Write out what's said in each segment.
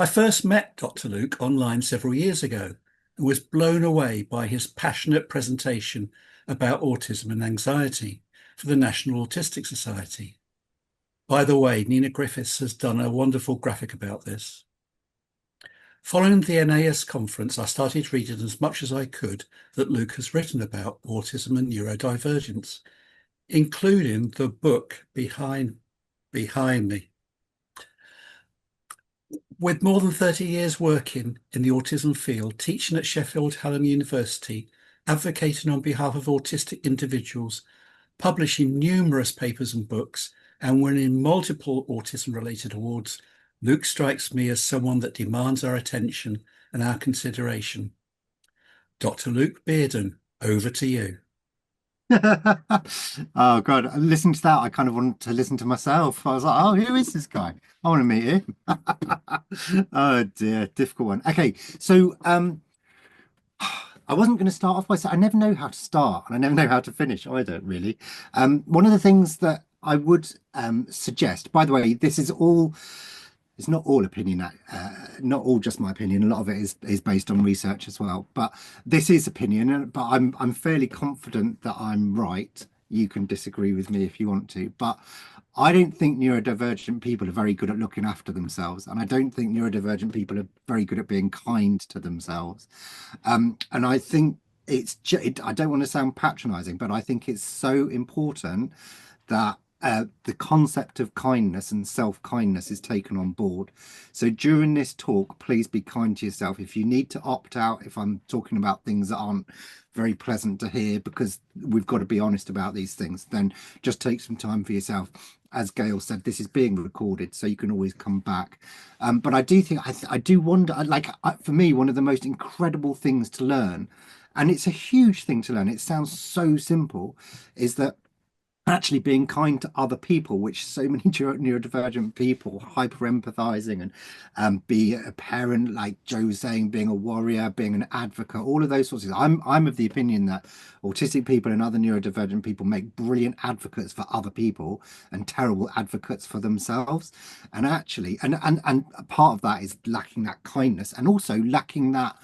I first met Dr. Luke online several years ago and was blown away by his passionate presentation about autism and anxiety for the National Autistic Society. By the way, Nina Griffiths has done a wonderful graphic about this. Following the NAS conference, I started reading as much as I could that Luke has written about autism and neurodivergence, including the book behind me. With more than 30 years working in the autism field, teaching at Sheffield Hallam University, advocating on behalf of autistic individuals, publishing numerous papers and books, and winning multiple autism-related awards, Luke strikes me as someone that demands our attention and our consideration. Dr. Luke Beardon, over to you. Oh God, listening to that, I kind of wanted to listen to myself. I was like, oh, who is this guy? I want to meet him. Oh dear, difficult one. Okay, so I wasn't going to start off by saying I never know how to start and I never know how to finish either, really. One of the things that I would suggest, by the way, this is all, it's not all opinion, not all just my opinion. A lot of it is based on research as well. But this is opinion, but I'm fairly confident that I'm right. You can disagree with me if you want to, but I don't think neurodivergent people are very good at looking after themselves, and I don't think neurodivergent people are very good at being kind to themselves. And I think I don't want to sound patronizing, but I think it's so important that the concept of kindness and self-kindness is taken on board. So during this talk, please be kind to yourself. If you need to opt out, if I'm talking about things that aren't very pleasant to hear, because we've got to be honest about these things, then just take some time for yourself. As Gail said, this is being recorded, so you can always come back. But I do think, I do wonder, for me, one of the most incredible things to learn, and it's a huge thing to learn, it sounds so simple, is that actually being kind to other people, which so many neurodivergent people hyper empathizing and be a parent, like Joe was saying, being a warrior, being an advocate, all of those sorts of things. I'm of the opinion that autistic people and other neurodivergent people make brilliant advocates for other people and terrible advocates for themselves. And actually, and part of that is lacking that kindness and also lacking that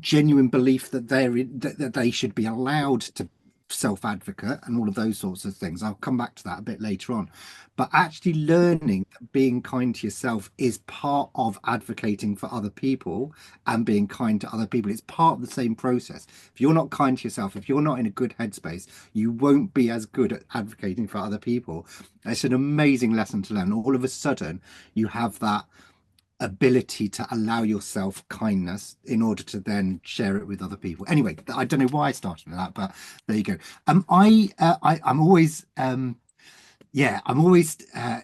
genuine belief that that they should be allowed to self-advocate and all of those sorts of things. I'll come back to that a bit later on, but actually learning that being kind to yourself is part of advocating for other people and being kind to other people. It's part of the same process. If you're not kind to yourself, if you're not in a good headspace, you won't be as good at advocating for other people. It's an amazing lesson to learn. All of a sudden you have that ability to allow yourself kindness in order to then share it with other people. Anyway, I don't know why I started with that, but there you go. I'm always I'm always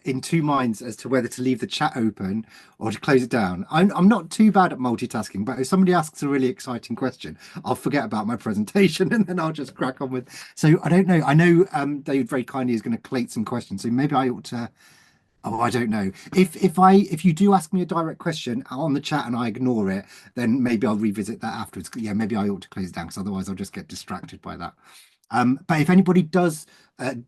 in two minds as to whether to leave the chat open or to close it down. I'm not too bad at multitasking, but if somebody asks a really exciting question, I'll forget about my presentation and then I'll just crack on with. So I don't know. I know David very kindly is going to collate some questions, so maybe I ought to. Oh, I don't know. If you do ask me a direct question on the chat and I ignore it, then maybe I'll revisit that afterwards. Yeah, maybe I ought to close it down because otherwise I'll just get distracted by that. But if anybody does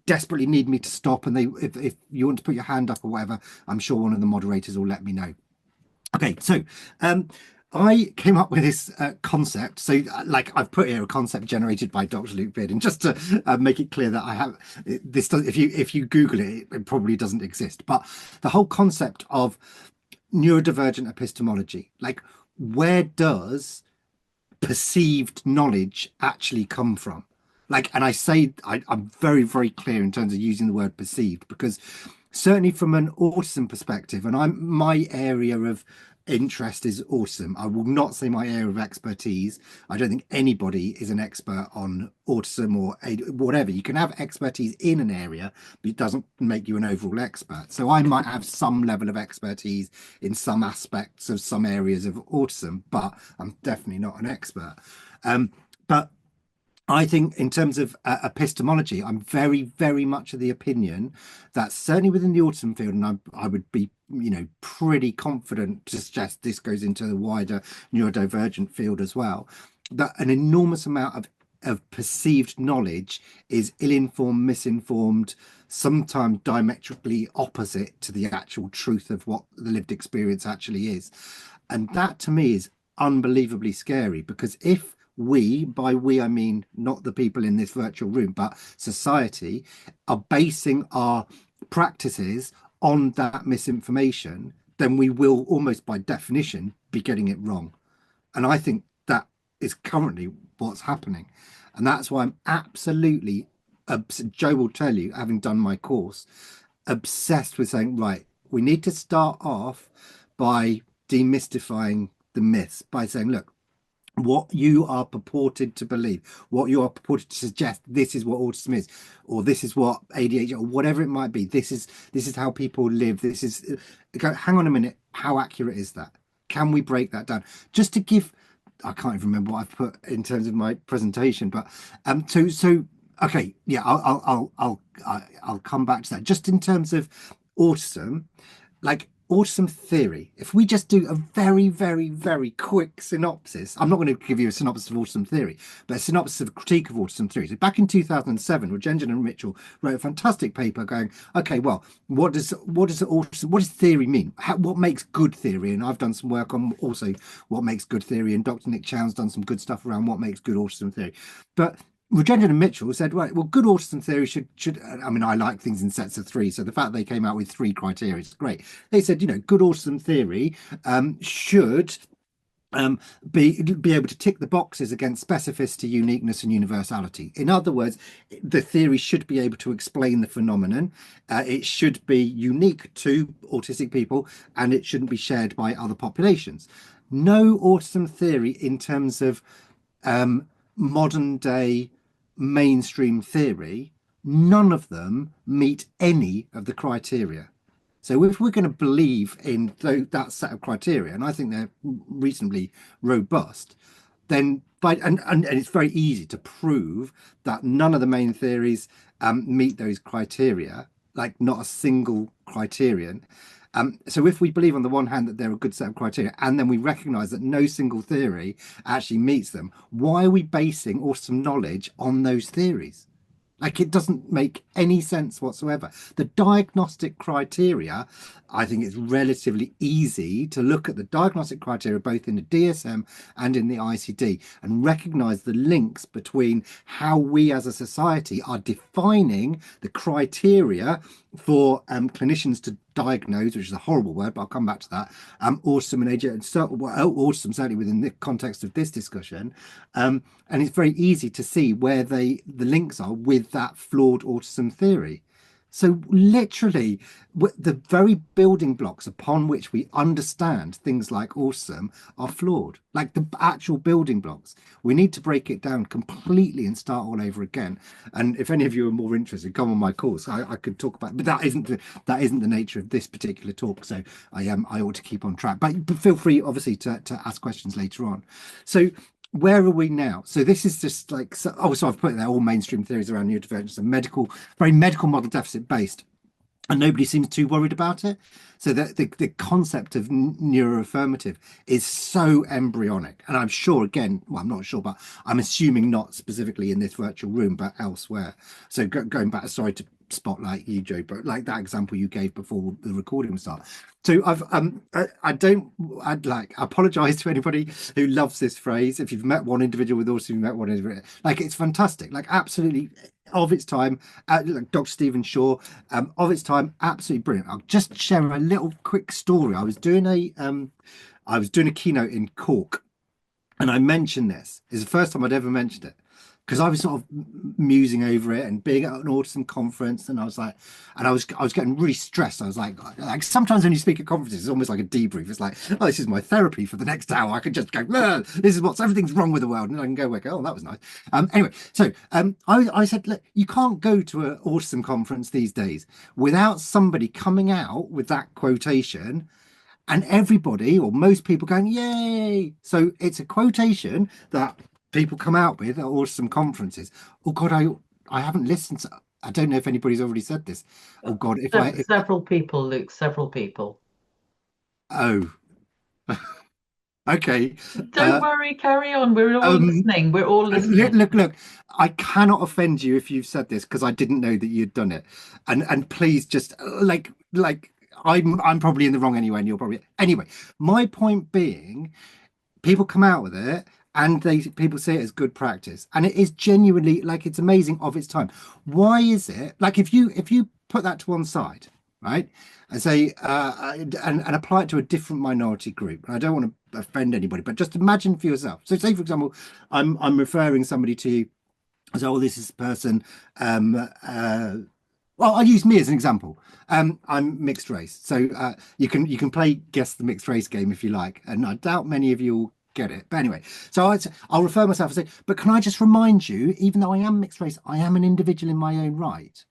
desperately need me to stop and if you want to put your hand up or whatever, I'm sure one of the moderators will let me know. Okay, so I came up with this concept. So, like I've put here a concept generated by Dr. Luke Beardon, just to make it clear that I have this. If you Google it, it probably doesn't exist. But the whole concept of neurodivergent epistemology, like where does perceived knowledge actually come from? Like, and I say I'm very, very clear in terms of using the word perceived, because certainly from an autism perspective, and my area of interest is autism. I will not say my area of expertise. I don't think anybody is an expert on autism or whatever. You can have expertise in an area, but it doesn't make you an overall expert. So I might have some level of expertise in some aspects of some areas of autism, but I'm definitely not an expert. But I think in terms of epistemology, I'm very, very much of the opinion that certainly within the autism field, and I would be, pretty confident to suggest this goes into the wider neurodivergent field as well, that an enormous amount of of perceived knowledge is ill-informed, misinformed, sometimes diametrically opposite to the actual truth of what the lived experience actually is. And that to me is unbelievably scary, because if we, by we I mean not the people in this virtual room, but society, are basing our practices on that misinformation, then we will almost by definition be getting it wrong. And I think that is currently what's happening. And that's why I'm absolutely, Joe will tell you, having done my course, obsessed with saying, right, we need to start off by demystifying the myths, by saying, look, what you are purported to believe, what you are purported to suggest, this is what autism is, or this is what ADHD, or whatever it might be. This is how people live. This is, hang on a minute, how accurate is that? Can we break that down? Just to give, I can't even remember what I've put in terms of my presentation, but so okay, yeah, I'll come back to that. Just in terms of autism, like autism theory, if we just do a very, very, very quick synopsis, I'm not going to give you a synopsis of autism theory, but a synopsis of a critique of autism theory. So back in 2007, Rogenden and Mitchell wrote a fantastic paper going, okay, well, what does theory mean? What makes good theory? And I've done some work on also what makes good theory, and Dr. Nick Chown's done some good stuff around what makes good autism theory. But Rogenden and Mitchell said, right, well, good autism theory should, I mean, I like things in sets of three. So the fact they came out with three criteria is great. They said, you know, good autism theory should be able to tick the boxes against specificity, uniqueness, and universality. In other words, the theory should be able to explain the phenomenon. It should be unique to autistic people, and it shouldn't be shared by other populations. No autism theory in terms of modern day mainstream theory, none of them meet any of the criteria. So if we're going to believe in that set of criteria, and I think they're reasonably robust, then and it's very easy to prove that none of the main theories meet those criteria, like not a single criterion. So if we believe on the one hand that they're a good set of criteria, and then we recognize that no single theory actually meets them, why are we basing autism knowledge on those theories? Like, it doesn't make any sense whatsoever. The diagnostic criteria, I think it's relatively easy to look at the diagnostic criteria, both in the DSM and in the ICD, and recognize the links between how we as a society are defining the criteria for clinicians to diagnose, which is a horrible word, but I'll come back to that, autism and ADHD, and autism certainly within the context of this discussion. And it's very easy to see where the links are with that flawed autism theory. So literally, the very building blocks upon which we understand things like autism are flawed, like the actual building blocks. We need to break it down completely and start all over again. And if any of you are more interested, come on my course. I could talk about, but that isn't the nature of this particular talk. So I ought to keep on track. But feel free, obviously, to ask questions later on. So where are we now? So this is just like, so I've put there all mainstream theories around neurodivergence and very medical model deficit based, and nobody seems too worried about it. So the concept of neuroaffirmative is so embryonic, and I'm sure, again, well, I'm not sure, but I'm assuming not specifically in this virtual room, but elsewhere. So going back, sorry to spotlight you, Joe, but like that example you gave before the recording started. So I'd apologize to anybody who loves this phrase. If you've met one individual with autism, you've met one individual, like, it's fantastic, like absolutely of its time, like Dr. Stephen Shaw, of its time, absolutely brilliant. I'll just share a little quick story. I was doing a keynote in Cork, and I mentioned this. It's the first time I'd ever mentioned it, because I was sort of musing over it and being at an autism conference, and I was getting really stressed. I was like sometimes when you speak at conferences, it's almost like a debrief. It's like, oh, this is my therapy for the next hour. I could just go, this is everything's wrong with the world, and I can go away. Oh, that was nice. Anyway, so I said, look, you can't go to an autism conference these days without somebody coming out with that quotation, and everybody or most people going, yay. So it's a quotation that people come out with at autism conferences. Oh God, I haven't listened to, I don't know if anybody's already said this. Oh God, Several people, Luke, several people. Oh, Okay. Don't Uh, worry, carry on. We're all um, listening. We're all look, listening. look, look. I cannot offend you if you've said this because I didn't know that you'd done it. And please just like I'm probably in the wrong anyway, and you're probably anyway. My point being, people come out with it and they people say it as good practice, and it is genuinely like it's amazing of its time. Why is it like if you put that to one side, right, and say and apply it to a different minority group, and I don't want to offend anybody, but just imagine for yourself. So say for example, I'm referring somebody to you as, oh, this is a person um well, I'll use me as an example. I'm mixed race, so you can play guess the mixed race game if you like, and I doubt many of you will get it. But anyway, so I'll refer myself and say, but can I just remind you, even though I am mixed race, I am an individual in my own right.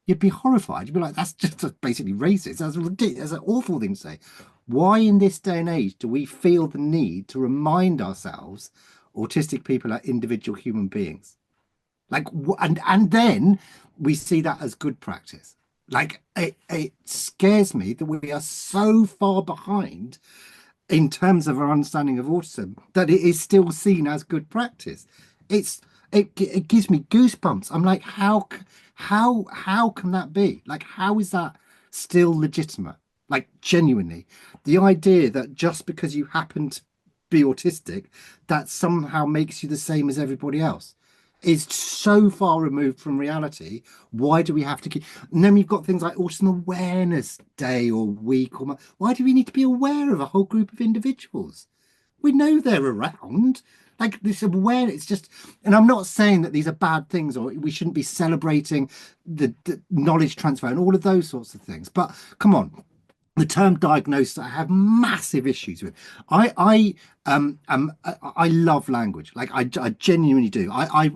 You'd be horrified. You'd be like, that's just basically racist. That's ridiculous. That's an awful thing to say. Why in this day and age do we feel the need to remind ourselves autistic people are individual human beings? Like, and then we see that as good practice. Like, it scares me that we are so far behind in terms of our understanding of autism that it is still seen as good practice. It's it gives me goosebumps. I'm like, how can that be? Like, how is that still legitimate? Like, genuinely, the idea that just because you happen to be autistic, that somehow makes you the same as everybody else is so far removed from reality. Why do we have to keep? And then we've got things like Autism Awareness Day or week or why do we need to be aware of a whole group of individuals? We know they're around. Like this awareness, it's just, and I'm not saying that these are bad things or we shouldn't be celebrating the knowledge transfer and all of those sorts of things. But come on, the term diagnosis I have massive issues with. I love language. Like I genuinely do. I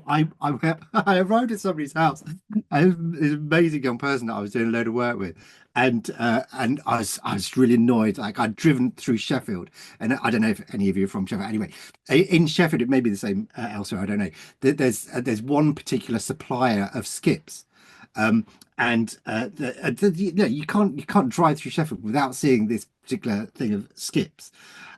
arrived at somebody's house, this amazing young person that I was doing a load of work with, and I was really annoyed. Like I'd driven through Sheffield, and I don't know if any of you are from Sheffield. Anyway, in Sheffield it may be the same elsewhere. I don't know. There's one particular supplier of skips. And you can't drive through Sheffield without seeing this particular thing of skips.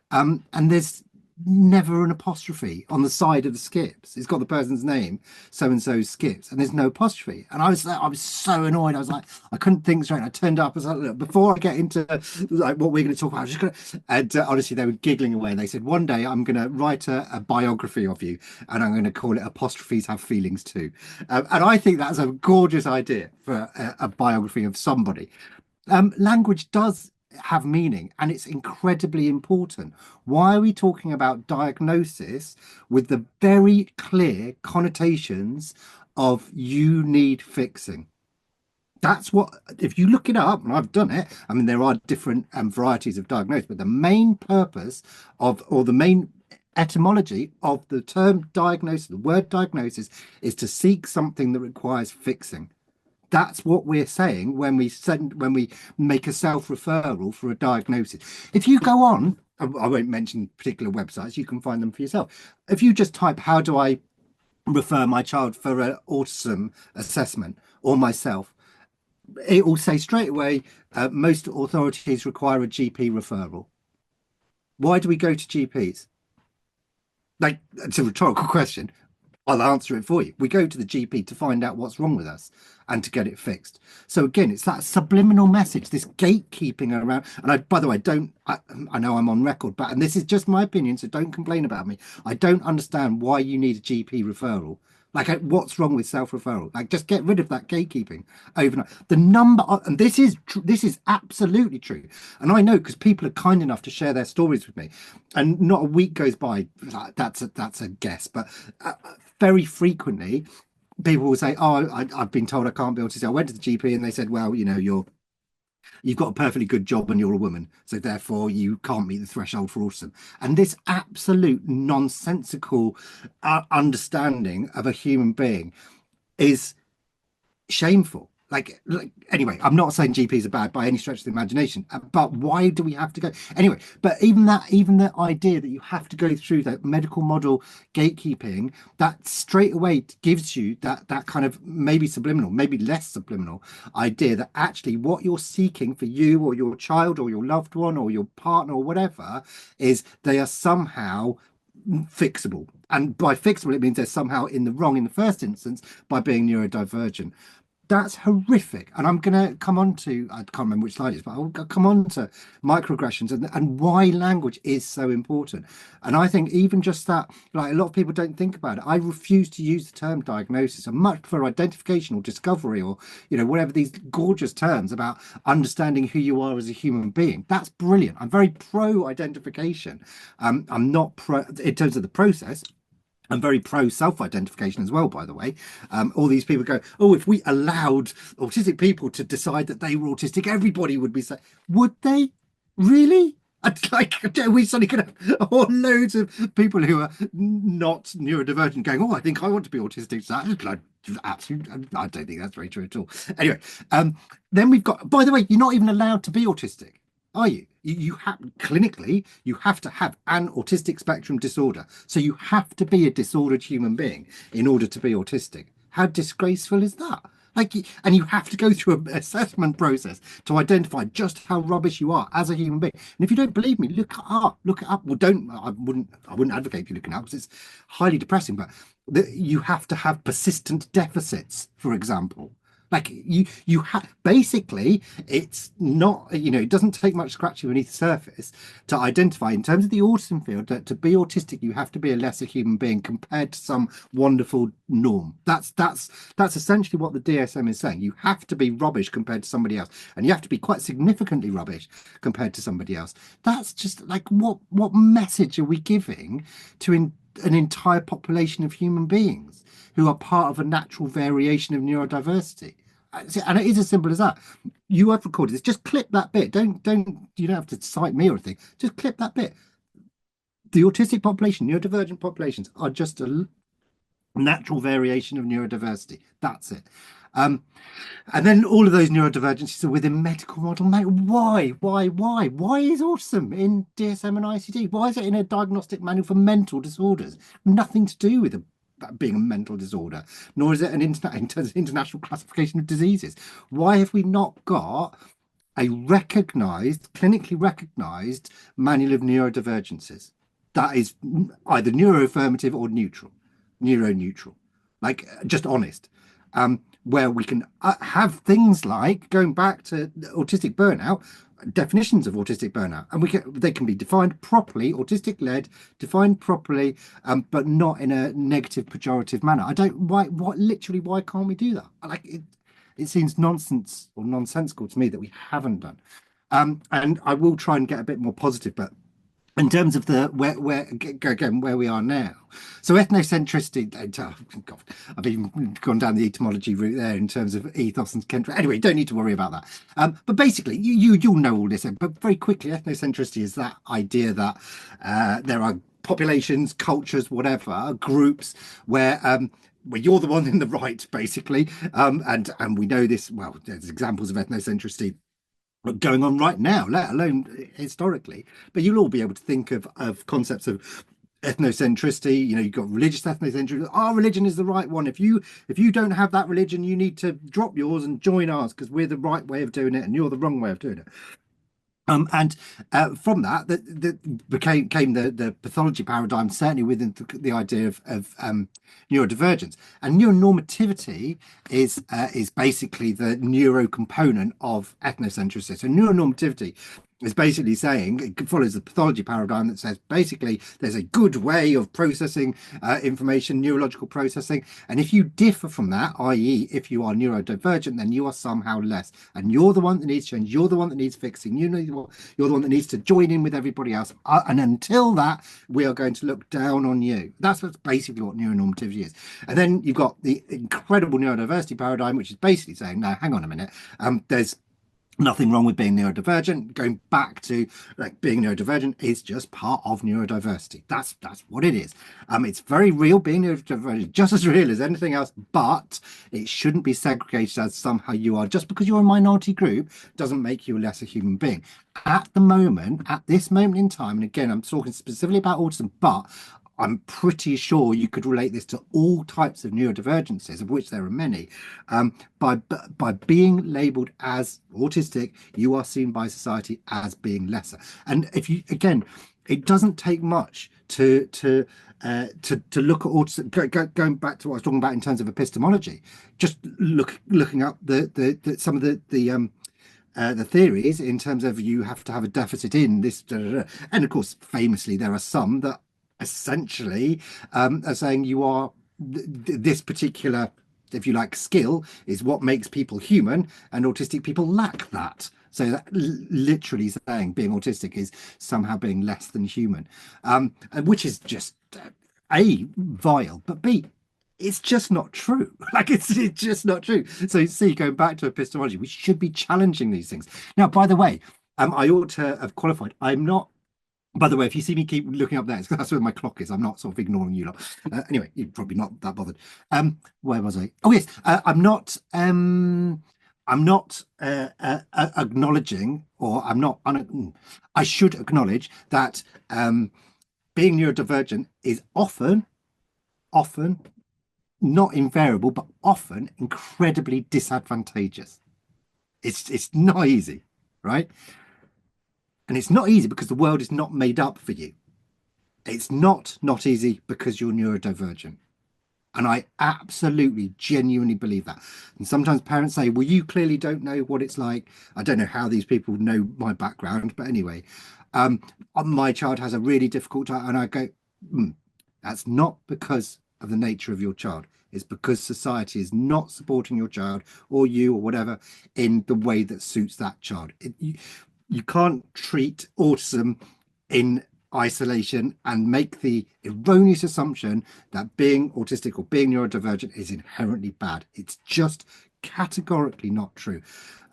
And there's never an apostrophe on the side of the skips. It's got the person's name, so and so skips, and there's no apostrophe. And I was so annoyed. I was like, I couldn't think straight. I turned up. I was like, look, before I get into like what we're going to talk about, I'm just going to. And honestly, they were giggling away. They said, one day I'm going to write a biography of you, and I'm going to call it "Apostrophes Have Feelings Too." And I think that's a gorgeous idea for a biography of somebody. Language does have meaning and it's incredibly important. Why are we talking about diagnosis with the very clear connotations of you need fixing? That's what, if you look it up, and I've done it, I mean, there are different varieties of diagnosis, but the main purpose or the main etymology of the term diagnosis, the word diagnosis, is to seek something that requires fixing. That's what we're saying when we make a self-referral for a diagnosis. If you go on, I won't mention particular websites, you can find them for yourself. If you just type, how do I refer my child for an autism assessment or myself, it will say straight away, most authorities require a GP referral. Why do we go to GPs? Like, it's a rhetorical question. I'll answer it for you. We go to the GP to find out what's wrong with us and to get it fixed. So again, it's that subliminal message, this gatekeeping around. And by the way, I know I'm on record, but and this is just my opinion, so don't complain about me. I don't understand why you need a GP referral. Like, what's wrong with self-referral? Like, just get rid of that gatekeeping overnight. The number, and this is absolutely true. And I know because people are kind enough to share their stories with me, and not a week goes by. That's a guess, but very frequently people will say, "Oh, I've been told I can't be autistic." I went to the GP and they said, "Well, you've got a perfectly good job and you're a woman, so therefore you can't meet the threshold for autism." And this absolute nonsensical understanding of a human being is shameful. Anyway, I'm not saying GPs are bad by any stretch of the imagination, but why do we have to go anyway? But even the idea that you have to go through that medical model gatekeeping, that straight away gives you that kind of maybe subliminal, maybe less subliminal idea that actually what you're seeking for you or your child or your loved one or your partner or whatever is they are somehow fixable. And by fixable, it means they're somehow in the wrong in the first instance by being neurodivergent. That's horrific. And I'm going to come on to, I can't remember which slide it is, but I'll come on to microaggressions and why language is so important. And I think even just that, like a lot of people don't think about it. I refuse to use the term diagnosis. I much prefer identification or discovery or, whatever these gorgeous terms about understanding who you are as a human being. That's brilliant. I'm very pro identification. I'm not pro in terms of the process. I'm very pro self-identification as well, by the way. All these people go, oh, if we allowed autistic people to decide that they were autistic, everybody would be saying, would they? Really? We suddenly could have loads of people who are not neurodivergent going, oh, I think I want to be autistic. So absolutely, I don't think that's very true at all. Anyway, then we've got, by the way, you're not even allowed to be autistic, are you? You have clinically, you have to have an autistic spectrum disorder. So you have to be a disordered human being in order to be autistic. How disgraceful is that? And you have to go through an assessment process to identify just how rubbish you are as a human being. And if you don't believe me, look it up. Well, I wouldn't advocate you looking it up because it's highly depressing, but you have to have persistent deficits, for example. You have basically, it's not, it doesn't take much scratching beneath the surface to identify in terms of the autism field that to be autistic, you have to be a lesser human being compared to some wonderful norm. That's essentially what the DSM is saying. You have to be rubbish compared to somebody else, and you have to be quite significantly rubbish compared to somebody else. That's just like, what message are we giving to an entire population of human beings who are part of a natural variation of neurodiversity? And it is as simple as that. You have recorded this. Just clip that bit. You don't have to cite me or anything. Just clip that bit. The autistic population, neurodivergent populations, are just a natural variation of neurodiversity. That's it. And then all of those neurodivergences are within medical model. Mate, why? Why is autism in DSM and ICD? Why is it in a diagnostic manual for mental disorders? Nothing to do with being a mental disorder, nor is it in terms of international classification of diseases. Why have we not got a clinically recognized manual of neurodivergences that is either neuroaffirmative or neuroneutral, like just honest, where we can have things like, going back to autistic burnout, definitions of autistic burnout, and they can be defined properly, autistic-led, defined properly, but not in a negative, pejorative manner. Why can't we do that? It seems nonsense or nonsensical to me that we haven't done. And I will try and get a bit more positive, but in terms of where we are now, so ethnocentricity. Oh, God, I've even gone down the etymology route there in terms of ethos and centricity. Anyway, don't need to worry about that. But basically, you'll know all this. But very quickly, ethnocentricity is that idea that there are populations, cultures, whatever groups where you're the one in the right, basically. And we know this. Well, there's examples of ethnocentricity going on right now, let alone historically. But you'll all be able to think of concepts of ethnocentricity. You've got religious ethnocentricity. Our religion is the right one. If you don't have that religion, you need to drop yours and join ours because we're the right way of doing it and you're the wrong way of doing it. And from that came the pathology paradigm, certainly within the idea of neurodivergence. And neuronormativity is basically the neuro component of ethnocentricity. So neuronormativity is basically saying, it follows the pathology paradigm that says basically there's a good way of processing information, neurological processing, and if you differ from that, i.e. if you are neurodivergent, then you are somehow less, and you're the one that needs change, you're the one that needs fixing, you're the one that needs to join in with everybody else, and until that, we are going to look down on you. That's basically what neuronormativity is. And then you've got the incredible neurodiversity paradigm, which is basically saying, now hang on a minute, there's Nothing wrong with being neurodivergent. Going back to like being neurodivergent is just part of neurodiversity. That's what it is. It's very real. Being neurodivergent, just as real as anything else, but it shouldn't be segregated as somehow you are. Just because you're a minority group doesn't make you a lesser human being. At the moment, at this moment in time, and again, I'm talking specifically about autism, but I'm pretty sure you could relate this to all types of neurodivergences, of which there are many. By being labelled as autistic, you are seen by society as being lesser. And if you again, it doesn't take much to look at autism. Going back to what I was talking about in terms of epistemology, just looking up some of the theories in terms of you have to have a deficit in this, and of course, famously, there are some that essentially are saying you are this particular, if you like, skill is what makes people human, and autistic people lack that. So that literally saying being autistic is somehow being less than human, which is just A, vile, but B, it's just not true. Like it's just not true. So see, going back to epistemology, we should be challenging these things. Now, by the way, I ought to have qualified. I'm not. By the way, if you see me keep looking up there, it's 'cause that's where my clock is. I'm not sort of ignoring you lot. Anyway, you're probably not that bothered. Where was I? Oh yes, I'm not acknowledging, or I should acknowledge that being neurodivergent is often not invariable, but often incredibly disadvantageous. It's not easy, right? And it's not easy because the world is not made up for you. It's not easy because you're neurodivergent. And I absolutely, genuinely believe that. And sometimes parents say, well, you clearly don't know what it's like. I don't know how these people know my background, but anyway, my child has a really difficult time. And I go, that's not because of the nature of your child. It's because society is not supporting your child or you or whatever in the way that suits that child. You can't treat autism in isolation and make the erroneous assumption that being autistic or being neurodivergent is inherently bad. It's just categorically not true.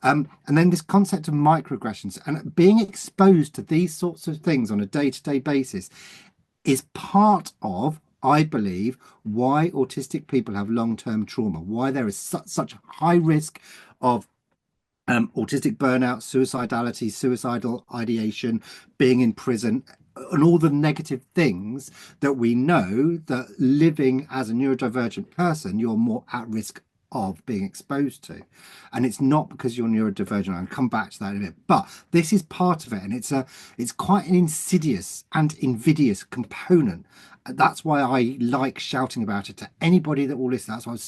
And then this concept of microaggressions and being exposed to these sorts of things on a day-to-day basis is part of, I believe, why autistic people have long-term trauma, why there is such a high risk of autistic burnout, suicidality, suicidal ideation, being in prison, and all the negative things that we know that living as a neurodivergent person, you're more at risk of being exposed to. And it's not because you're neurodivergent. I'll come back to that in a bit, but this is part of it, and it's quite an insidious and invidious component. That's why I like shouting about it to anybody that will listen. That's why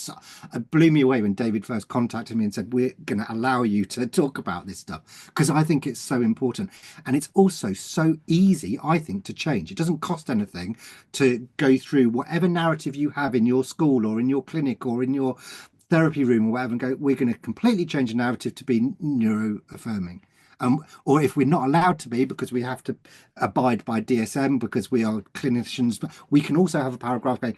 it blew me away when David first contacted me and said, we're going to allow you to talk about this stuff, because I think it's so important. And it's also so easy, I think, to change. It doesn't cost anything to go through whatever narrative you have in your school or in your clinic or in your therapy room or whatever and go, we're going to completely change the narrative to be neuro affirming. Or if we're not allowed to be because we have to abide by DSM because we are clinicians, but we can also have a paragraph going,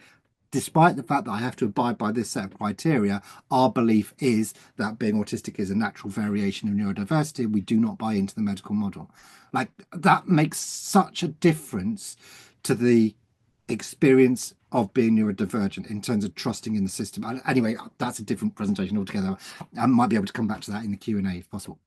despite the fact that I have to abide by this set of criteria, our belief is that being autistic is a natural variation of neurodiversity. We do not buy into the medical model. Like that makes such a difference to the experience of being neurodivergent in terms of trusting in the system. Anyway, that's a different presentation altogether. I might be able to come back to that in the Q&A if possible.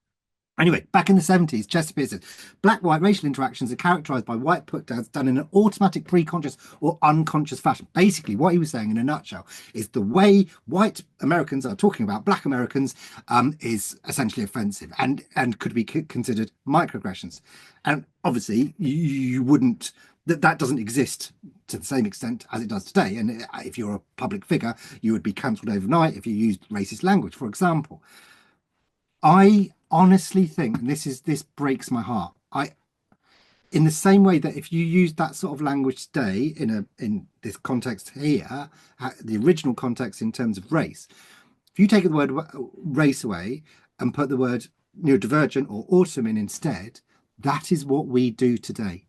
Anyway, back in the 70s, Chesterfield said, black-white racial interactions are characterized by white put-downs done in an automatic pre-conscious or unconscious fashion. Basically, what he was saying in a nutshell is the way white Americans are talking about black Americans is essentially offensive and could be considered microaggressions. And obviously, you wouldn't, that doesn't exist to the same extent as it does today. And if you're a public figure, you would be cancelled overnight if you used racist language, for example. I honestly think, and this breaks my heart. In the same way that if you use that sort of language today in this context here, the original context in terms of race, if you take the word race away and put the word neurodivergent or autism in instead, that is what we do today.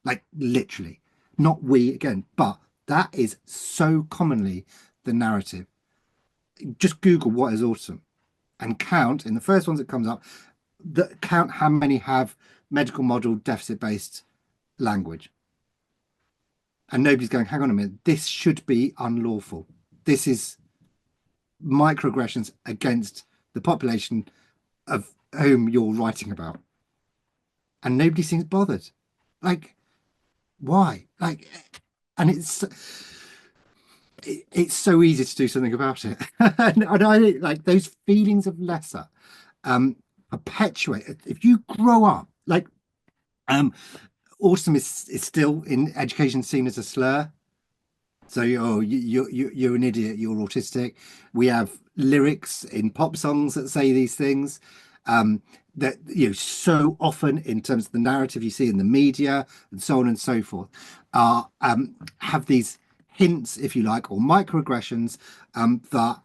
Like literally, not we again, but that is so commonly the narrative. Just Google what is autism. and count in the first ones that comes up, that count how many have medical model deficit-based language. And nobody's going, hang on a minute, this should be unlawful. This is microaggressions against the population of whom you're writing about. And nobody seems bothered. Like, why? Like, and it's so easy to do something about it. and I like those feelings of lesser perpetuate. If you grow up, like, autism is still in education seen as a slur. So you're an idiot, you're autistic. We have lyrics in pop songs that say these things. That so often in terms of the narrative you see in the media and so on and so forth, have these hints, if you like, or microaggressions that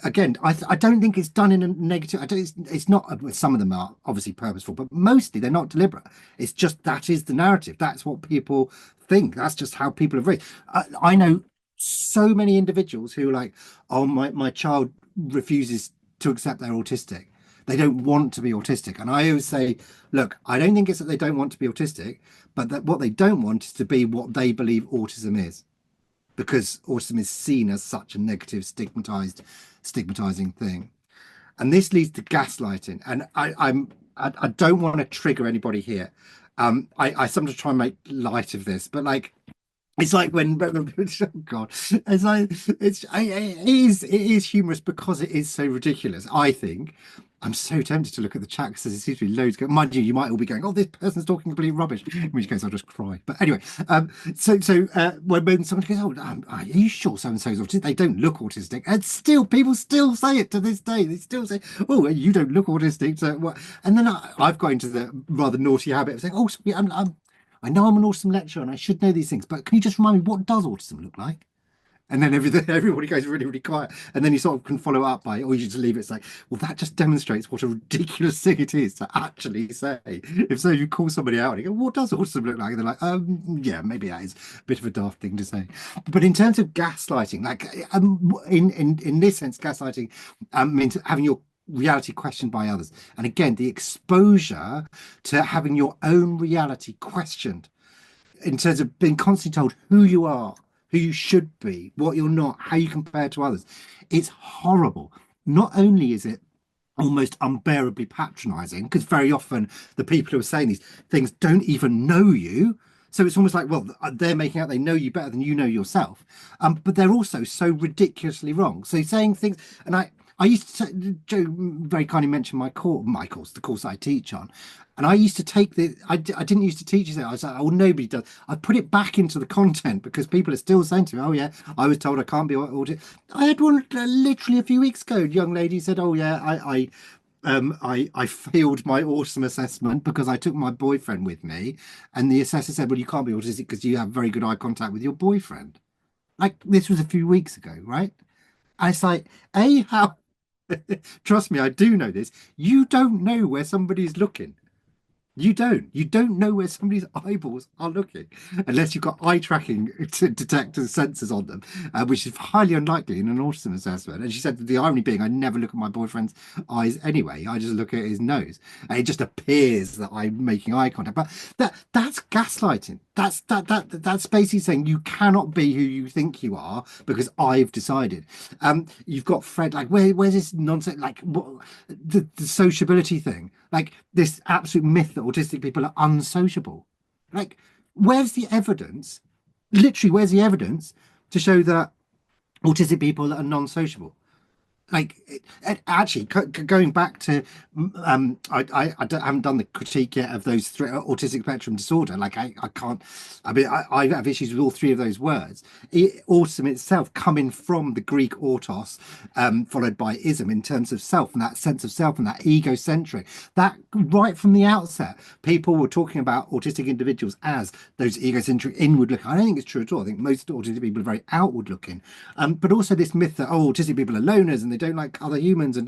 again, I don't think it's done in a negative. It's not. Some of them are obviously purposeful, but mostly they're not deliberate. It's just that is the narrative. That's what people think. That's just how people have raised. I know so many individuals who are like, oh, my child refuses to accept they're autistic. They don't want to be autistic. And I always say, look, I don't think it's that they don't want to be autistic, but that what they don't want is to be what they believe autism is, because autism is seen as such a negative, stigmatizing thing. And this leads to gaslighting. And I don't want to trigger anybody here. I sometimes try and make light of this, but like, it's like when oh God, it's like it is humorous because it is so ridiculous. I think I'm so tempted to look at the chat because there seems to be loads going. Mind you, you might all be going, "Oh, this person's talking complete rubbish," in which case I'll just cry. But anyway, so when somebody goes, "Oh, are you sure so and so's autistic?" They don't look autistic, and still people still say it to this day. They still say, "Oh, you don't look autistic." So what? And then I've got into the rather naughty habit of saying, "Oh, I know I'm an autism lecturer and I should know these things, but can you just remind me, what does autism look like?" And then everybody goes really, really quiet. And then you sort of can follow up by, or you just leave it. It's like, well, that just demonstrates what a ridiculous thing it is to actually say. If so, you call somebody out and you go, what does autism look like? And they're like, yeah, maybe that is a bit of a daft thing to say. But in terms of gaslighting, like in this sense, gaslighting means having your reality questioned by others. And again, the exposure to having your own reality questioned in terms of being constantly told who you are, who you should be, what you're not, how you compare to others. It's horrible. Not only is it almost unbearably patronizing, because very often the people who are saying these things don't even know you. So it's almost like, well, they're making out they know you better than you know yourself. But they're also so ridiculously wrong. So saying things, and I used to, Joe very kindly mentioned my course, the course I teach on. And I used to take I didn't used to teach it. I was like, oh, nobody does. I put it back into the content because people are still saying to me, oh, yeah, I was told I can't be autistic. I had one literally a few weeks ago. A young lady said, oh, yeah, I failed my autism assessment because I took my boyfriend with me. And the assessor said, well, you can't be autistic because you have very good eye contact with your boyfriend. Like, this was a few weeks ago, right? And it's like, how trust me, I do know this. You don't know where somebody's looking. You don't know where somebody's eyeballs are looking unless you've got eye tracking to detect sensors on them, which is highly unlikely in an autism assessment. And she said the irony being, I never look at my boyfriend's eyes anyway. I just look at his nose, and it just appears that I'm making eye contact. But that's gaslighting. That's basically saying you cannot be who you think you are because I've decided. You've got Fred, like where's this nonsense, like what, the sociability thing, like this absolute myth that autistic people are unsociable. Like, where's the evidence? Literally, where's the evidence to show that autistic people are non-sociable? Like, actually going back to I haven't done the critique yet of those three autistic spectrum disorder. Like, I can't, I mean, I have issues with all three of those words. Autism itself coming from the Greek autos, followed by ism, in terms of self and that sense of self and that egocentric, that right from the outset people were talking about autistic individuals as those egocentric inward looking. I don't think it's true at all. I think most autistic people are very outward looking, but also this myth that autistic people are loners and they don't like other humans and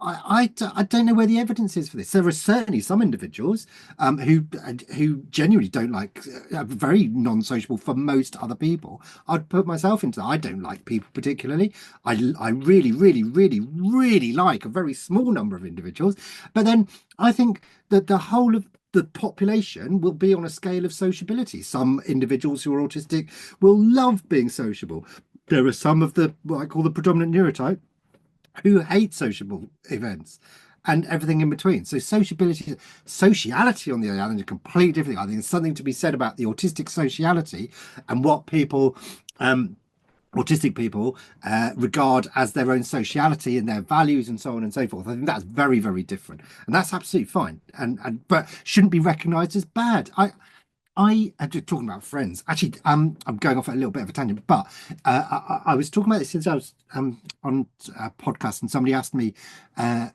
I don't know where the evidence is for this. There are certainly some individuals who genuinely don't like, very non-sociable for most other people. I'd put myself into that. I don't like people particularly. I really, really, really, really like a very small number of individuals. But then I think that the whole of the population will be on a scale of sociability. Some individuals who are autistic will love being sociable. There are some of the what I call the predominant neurotype who hate sociable events and everything in between. So sociality on the other hand is a completely different thing. I think there's something to be said about the autistic sociality and what people autistic people regard as their own sociality and their values and so on and so forth. I think that's very, very different, and that's absolutely fine, and but shouldn't be recognized as bad. I am just talking about friends. Actually, I'm going off at a little bit of a tangent, but I was talking about this since I was on a podcast, and somebody asked me, there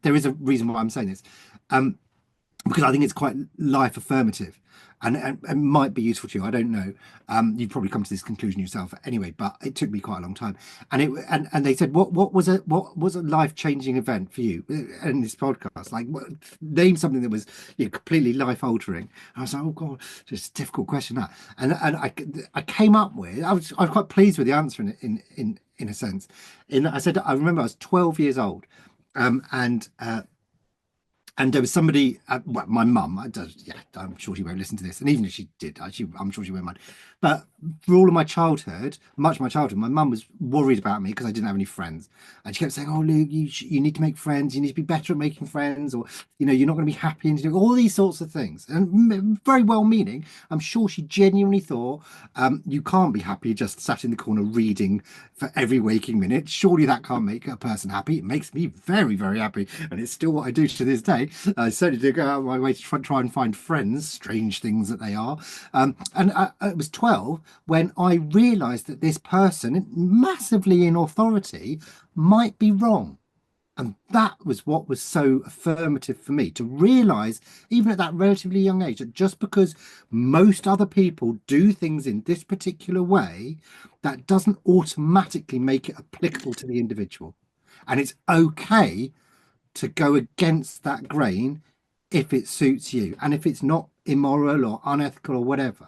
is a reason why I'm saying this, because I think it's quite life affirmative, and it might be useful to you. I don't know. You'd probably come to this conclusion yourself anyway, but it took me quite a long time. And they said, what was a life changing event for you in this podcast? Like, name something that was completely life altering. I was like, oh God, it's a difficult question that. And I came up with. I was quite pleased with the answer in a sense. I said I remember I was 12 years old, and there was somebody, well, my mum, I'm sure she won't listen to this. And even if she did, I'm sure she won't mind. But for all of my childhood, much of my childhood, my mum was worried about me because I didn't have any friends. And she kept saying, oh, Luke, you need to make friends. You need to be better at making friends. Or, you're not going to be happy and do all these sorts of things. And very well meaning, I'm sure she genuinely thought, you can't be happy just sat in the corner reading for every waking minute. Surely that can't make a person happy. It makes me very, very happy. And it's still what I do to this day. I certainly do go out of my way to try and find friends, strange things that they are. It was 12 when I realised that this person, massively in authority, might be wrong. And that was what was so affirmative for me, to realise, even at that relatively young age, that just because most other people do things in this particular way, that doesn't automatically make it applicable to the individual. And it's okay to go against that grain if it suits you, and if it's not immoral or unethical or whatever.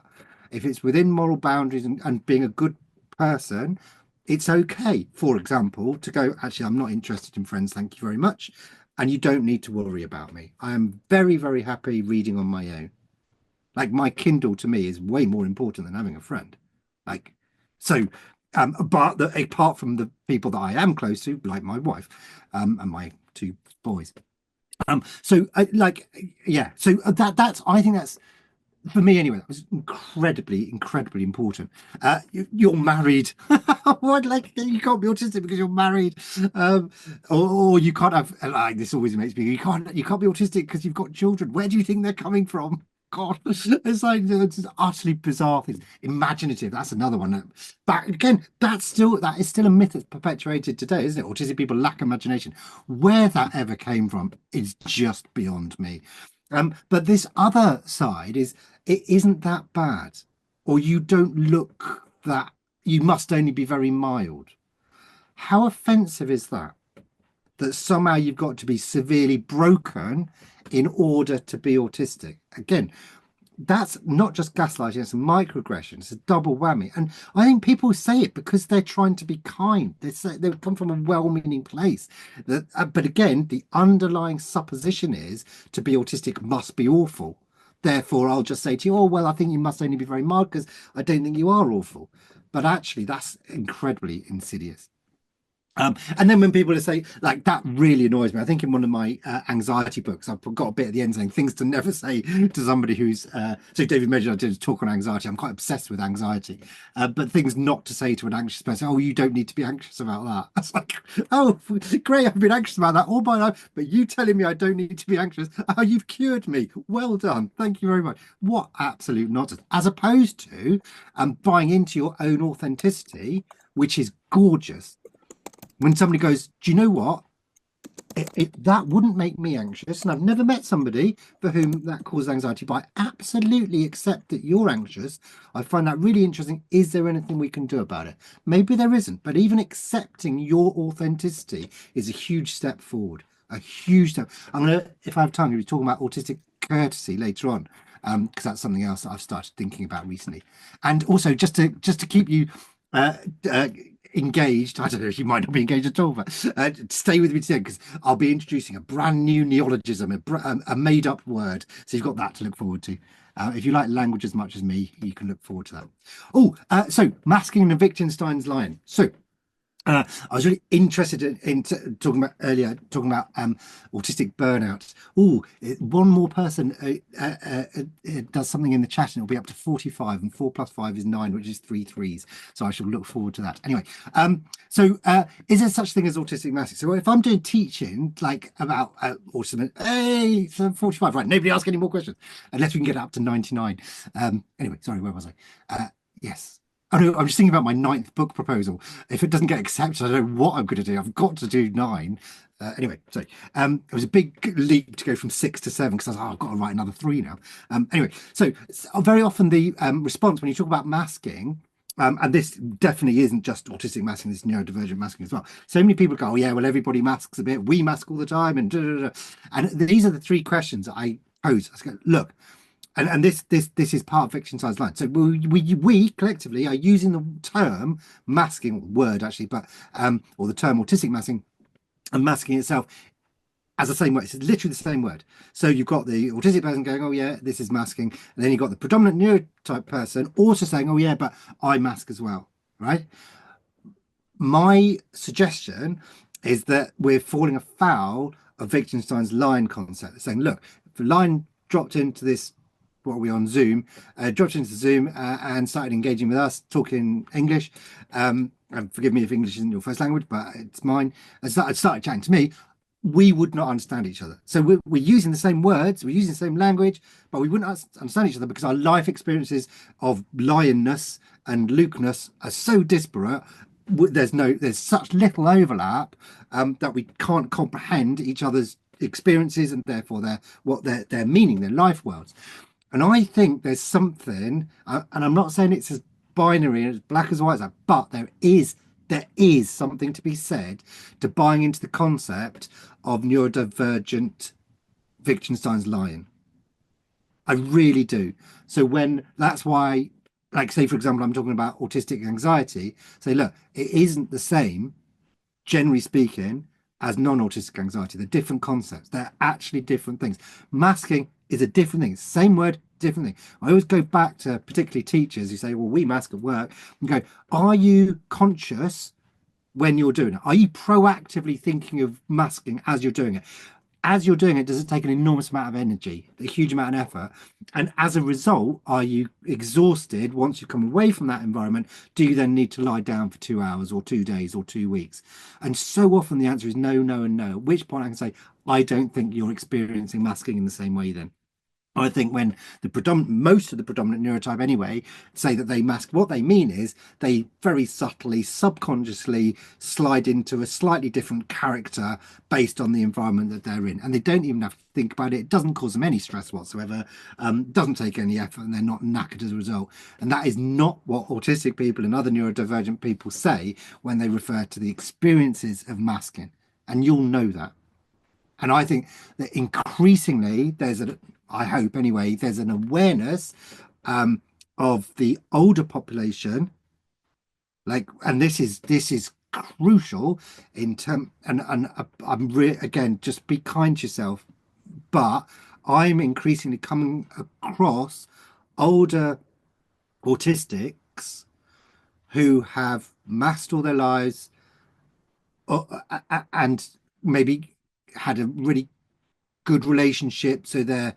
If it's within moral boundaries and being a good person, it's okay, for example, to go, actually, I'm not interested in friends, thank you very much, and you don't need to worry about me. I am very, very happy reading on my own. Like, my Kindle to me is way more important than having a friend. Like, so but apart from the people that I am close to, like my wife, and my two boys. So that's I think that's, for me anyway, that was incredibly, incredibly important. You're married. What, like, you can't be autistic because you're married, or you can't have, like, this always makes me, you can't be autistic because you've got children. Where do you think they're coming from? God, it's like, it's utterly bizarre things. Imaginative, that's another one. But again, that is still a myth that's perpetuated today, isn't it? Autistic people lack imagination. Where that ever came from is just beyond me. But this other side is, it isn't that bad, or you don't look that, you must only be very mild. How offensive is that? That somehow you've got to be severely broken in order to be autistic. Again, that's not just gaslighting, it's a microaggression, it's a double whammy. And I think people say it because they're trying to be kind. They come from a well-meaning place. But again, the underlying supposition is to be autistic must be awful. Therefore, I'll just say to you, oh, well, I think you must only be very mild because I don't think you are awful. But actually, that's incredibly insidious. And then when people say, like, that really annoys me. I think in one of my anxiety books, I've got a bit at the end saying things to never say to somebody who's so David mentioned I did a talk on anxiety. I'm quite obsessed with anxiety, but things not to say to an anxious person. Oh, you don't need to be anxious about that. It's like, oh, great, I've been anxious about that all my life, but you telling me I don't need to be anxious. Oh, you've cured me. Well done. Thank you very much. What absolute nonsense. As opposed to buying into your own authenticity, which is gorgeous. When somebody goes, do you know what? that wouldn't make me anxious, and I've never met somebody for whom that causes anxiety, but I absolutely accept that you're anxious. I find that really interesting. Is there anything we can do about it? Maybe there isn't, but even accepting your authenticity is a huge step forward. A huge step. I'm gonna, if I have time, we'll be talking about autistic courtesy later on, because that's something else that I've started thinking about recently. And also, just to keep you uh, uh, engaged. I don't know if you might not be engaged at all, but stay with me today because I'll be introducing a brand new neologism, a made-up word. So you've got that to look forward to. If you like language as much as me, you can look forward to that. Oh, so masking and Wittgenstein's line. So I was really interested in talking about earlier, talking about autistic burnout. Oh, one more person does something in the chat and it'll be up to 45, and 4 plus 5 is 9, which is 3 threes. So I shall look forward to that. Anyway, so is there such thing as autistic masking? So if I'm doing teaching like about autism, hey, so 45, right? Nobody ask any more questions unless we can get it up to 99. Anyway, sorry, where was I? Yes. Oh no, I'm just thinking about my ninth book proposal. If it doesn't get accepted, I don't know what I'm going to do. I've got to do 9. Anyway, sorry. It was a big leap to go from 6 to 7 because I was like, oh, I've got to write another 3 now. Anyway, so very often the response when you talk about masking, and this definitely isn't just autistic masking, this neurodivergent masking as well. So many people go, oh yeah, well, everybody masks a bit. We mask all the time, and da, da, da. And these are the 3 questions that I pose. I go, look, and this is part of Wittgenstein's line. So we collectively are using the term masking, word actually, but or the term autistic masking, and masking itself as the same word. It's literally the same word. So you've got the autistic person going, oh yeah, this is masking, and then you've got the predominant neurotype person also saying, oh yeah, but I mask as well, right? My suggestion is that we're falling afoul of Wittgenstein's line concept, saying, look, if a line dropped into this, what are we on Zoom, dropped into Zoom and started engaging with us, talking English, and forgive me if English isn't your first language, but it's mine, and started chatting to me, we would not understand each other. So we're using the same words, we're using the same language, but we wouldn't understand each other because our life experiences of lionness and Lukeness are so disparate. There's such little overlap that we can't comprehend each other's experiences and therefore their meaning, their life worlds. And I think there's something, and I'm not saying it's as binary and as black as white as that, but there is something to be said to buying into the concept of neurodivergent Wittgenstein's line. I really do. So when that's why, like, say, for example, I'm talking about autistic anxiety, say, look, it isn't the same, generally speaking, as non-autistic anxiety. They're different concepts. They're actually different things. Masking is a different thing. Same word, different thing. I always go back to particularly teachers who say, well, we mask at work, and go, are you conscious when you're doing it? Are you proactively thinking of masking as you're doing it? As you're doing it, does it take an enormous amount of energy, a huge amount of effort? And as a result, are you exhausted once you come away from that environment? Do you then need to lie down for 2 hours or 2 days or 2 weeks? And so often the answer is no, no, and no. At which point I can say, I don't think you're experiencing masking in the same way then. I think when most of the predominant neurotype anyway say that they mask, what they mean is they very subtly, subconsciously slide into a slightly different character based on the environment that they're in. And they don't even have to think about it. It doesn't cause them any stress whatsoever, doesn't take any effort, and they're not knackered as a result. And that is not what autistic people and other neurodivergent people say when they refer to the experiences of masking. And you'll know that. And I think that increasingly I hope anyway, there's an awareness of the older population, like, and this is crucial in term, and again, just be kind to yourself, but I'm increasingly coming across older autistics who have masked all their lives and maybe had a really good relationship, so their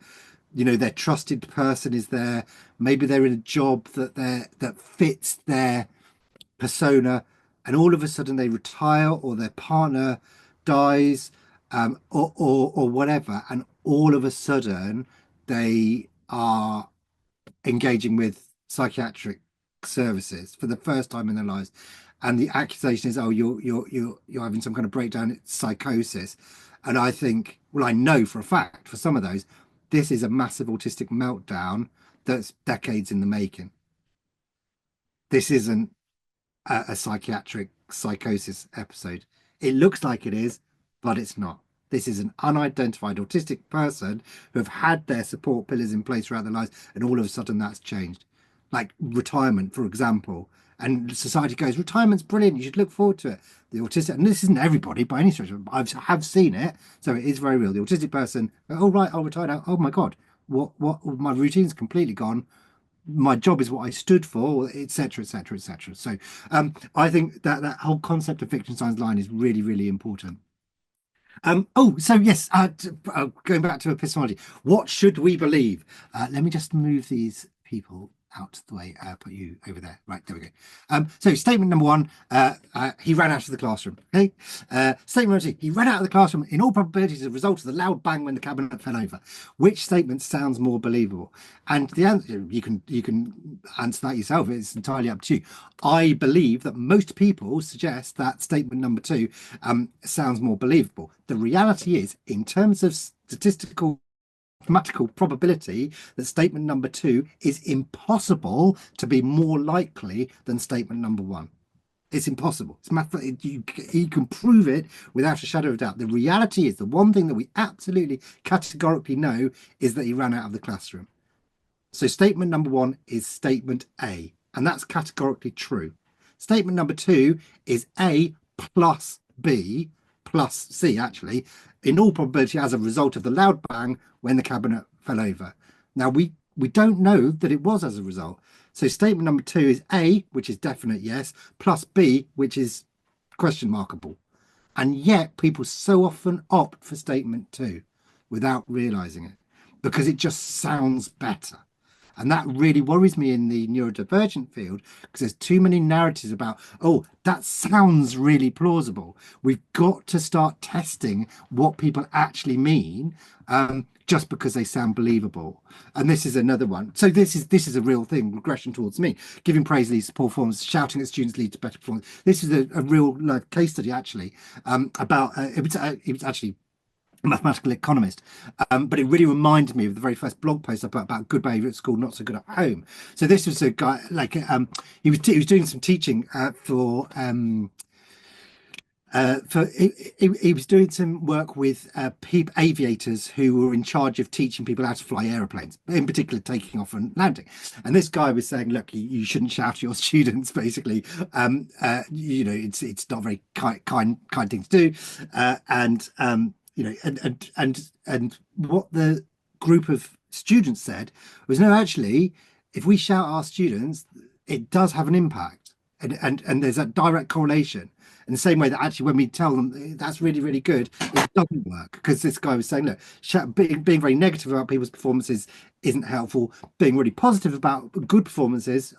trusted person is there, maybe they're in a job that fits their persona, and all of a sudden they retire or their partner dies, or whatever, and all of a sudden they are engaging with psychiatric services for the first time in their lives, and the accusation is, oh, you're having some kind of breakdown, it's psychosis. And I think, well, I know for a fact for some of those, this is a massive autistic meltdown that's decades in the making. This isn't a psychiatric psychosis episode. It looks like it is, but it's not. This is an unidentified autistic person who have had their support pillars in place throughout their lives, and all of a sudden that's changed. Like retirement, for example. And society goes, retirement's brilliant, you should look forward to it. The autistic, and this isn't everybody by any stretch, I have seen it, so it is very real. The autistic person, oh right, I'll retire now. Oh my God, what my routine's completely gone. My job is what I stood for, etc., etc., etc. So I think that that whole concept of Wittgenstein's line is really, really important. Oh, so yes, going back to epistemology, what should we believe? Let me just move these people out of the way, put you over there. Right, there we go. So statement number one, he ran out of the classroom. Okay. Statement number two, he ran out of the classroom in all probability as a result of the loud bang when the cabinet fell over. Which statement sounds more believable? And the answer, you can answer that yourself. It's entirely up to you. I believe that most people suggest that statement number two sounds more believable. The reality is, in terms of statistical mathematical probability, that statement number two is impossible to be more likely than statement number one. It's impossible. It's you can prove it without a shadow of doubt. The reality is, the one thing that we absolutely categorically know is that he ran out of the classroom. So statement number one is statement A, and that's categorically true. Statement number two is A plus B plus C, actually, in all probability as a result of the loud bang when the cabinet fell over. Now, we don't know that it was as a result. So statement number two is A, which is definite yes, plus B, which is question markable. And yet people so often opt for statement two without realizing it, because it just sounds better. And that really worries me in the neurodivergent field, because there's too many narratives about, oh, that sounds really plausible. We've got to start testing what people actually mean, just because they sound believable. And this is another one. So this is a real thing, regression towards me. Giving praise leads to poor performance, shouting at students leads to better performance. This is a real case study, actually, about it was actually a mathematical economist, but it really reminded me of the very first blog post I put about good behavior at school, not so good at home. So this was a guy, like, he was doing some teaching he was doing some work with aviators who were in charge of teaching people how to fly airplanes, in particular taking off and landing. And this guy was saying, look, you shouldn't shout at your students, basically. It's not a very kind thing to do. And what the group of students said was, no, actually, if we shout at our students, it does have an impact, and there's a direct correlation. In the same way that actually when we tell them that's really, really good, it doesn't work, because this guy was saying, look, being very negative about people's performances isn't helpful. Being really positive about good performances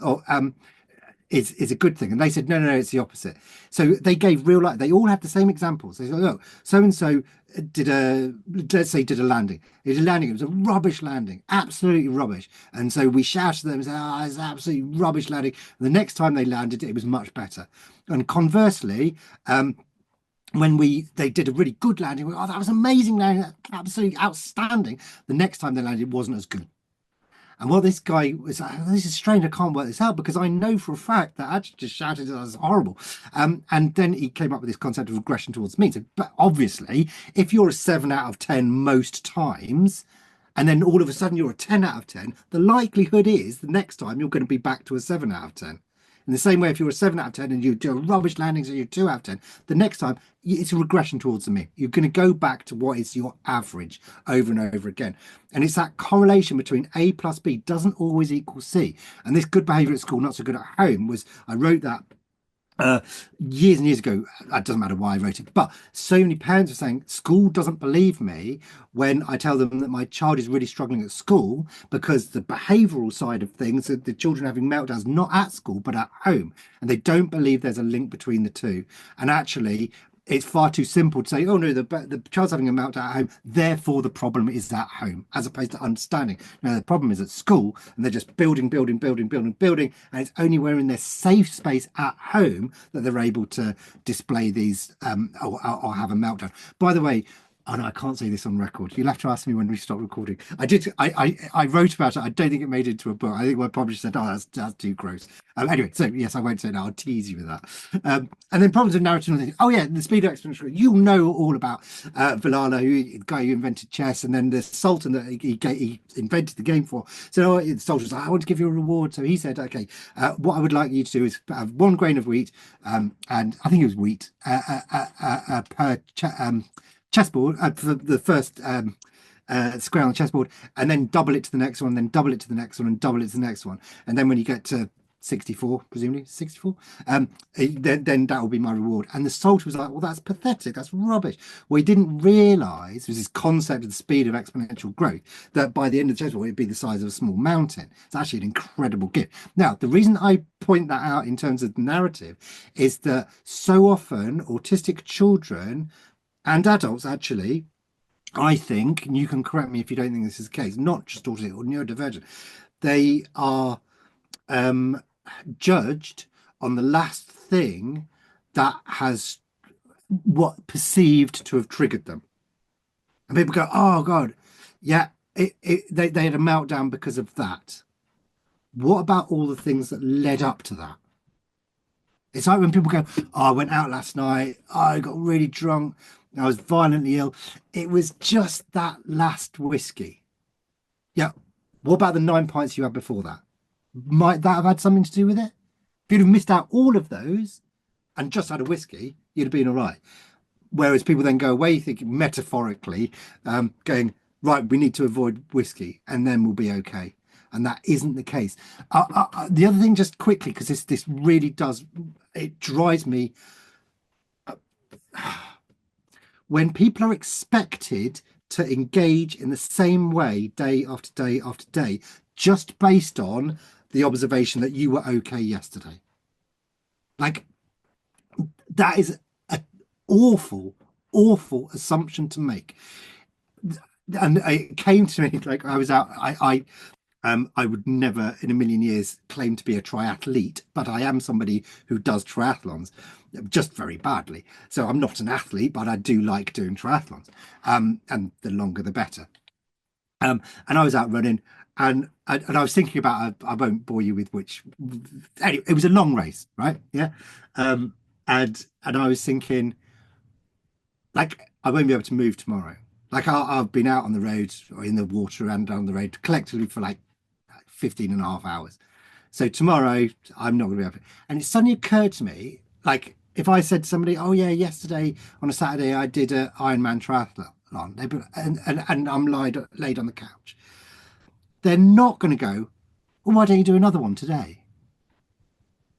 is a good thing. And they said, no, it's the opposite. So they gave real life, they all had the same examples. They said, look, so-and-so did a landing. It was a rubbish landing, absolutely rubbish. And so we shouted at them and said, oh, it's absolutely rubbish landing. And the next time they landed, it was much better. And conversely, when they did a really good landing, oh, that was amazing landing, absolutely outstanding. The next time they landed, it wasn't as good. And what this guy was, this is strange, I can't work this out, because I know for a fact that I actually just shouted that was horrible. And then he came up with this concept of regression towards mean. So, but obviously, if you're a 7 out of 10 most times, and then all of a sudden you're a 10 out of 10, the likelihood is the next time you're going to be back to a 7 out of 10. In the same way, if you're a 7 out of 10 and you do rubbish landings and you're 2 out of 10, the next time it's a regression towards the mean. You're going to go back to what is your average over and over again. And it's that correlation between A plus B doesn't always equal C. And this good behavior at school, not so good at home, was, I wrote that years and years ago. It doesn't matter why I wrote it, but so many parents are saying school doesn't believe me when I tell them that my child is really struggling at school, because the behavioral side of things, the children having meltdowns not at school but at home, and they don't believe there's a link between the two. And actually, it's far too simple to say, oh no, the child's having a meltdown at home, therefore the problem is at home, as opposed to understanding, no, the problem is at school, and they're just building, and it's only when in their safe space at home that they're able to display these or have a meltdown. By the way, oh no, I can't say this on record. You'll have to ask me when we stop recording. I wrote about it. I don't think it made it into a book. I think my publisher said, oh, that's too gross. Anyway, so yes, I won't say that. I'll tease you with that. And then problems of narrative. Oh yeah, the speed of exponential. You know all about Villala, the guy who invented chess, and then the Sultan that he invented the game for. So the Sultan was like, I want to give you a reward. So he said, okay, what I would like you to do is have 1 grain of wheat, and I think it was wheat per chessboard for the first square on the chessboard, and then double it to the next one, then double it to the next one, and double it to the next one. And then when you get to 64, presumably 64, then that will be my reward. And the soldier was like, well, that's pathetic, that's rubbish. Well, he didn't realize, there's this concept of the speed of exponential growth, that by the end of the chessboard it'd be the size of a small mountain. It's actually an incredible gift. Now, the reason I point that out in terms of the narrative is that so often autistic children and adults, actually, I think, and you can correct me if you don't think this is the case, not just autistic or neurodivergent, they are judged on the last thing that has what perceived to have triggered them. And people go, oh God, yeah, they had a meltdown because of that. What about all the things that led up to that? It's like when people go, oh, I went out last night, oh, I got really drunk, I was violently ill. It was just that last whiskey. Yeah. What about the 9 pints you had before that? Might that have had something to do with it? If you'd have missed out all of those and just had a whiskey, you'd have been all right. Whereas people then go away thinking metaphorically, going, right, we need to avoid whiskey and then we'll be okay. And that isn't the case. The other thing, just quickly, because this really does, it drives me. When people are expected to engage in the same way day after day after day, just based on the observation that you were okay yesterday. Like, that is an awful, awful assumption to make. And it came to me, like, I was out, I would never in a million years claim to be a triathlete, but I am somebody who does triathlons just very badly. So I'm not an athlete, but I do like doing triathlons. And the longer, the better. And I was out running and I was thinking about, I won't bore you with which, anyway, it was a long race, right? Yeah. And I was thinking, like, I won't be able to move tomorrow. Like I've been out on the road or in the water and down the road collectively for like 15 and a half hours. So tomorrow I'm not going to be able to. And it suddenly occurred to me, like, if I said to somebody, oh yeah, yesterday on a Saturday I did an Ironman triathlon, and I'm laid on the couch, they're not going to go, well, why don't you do another one today?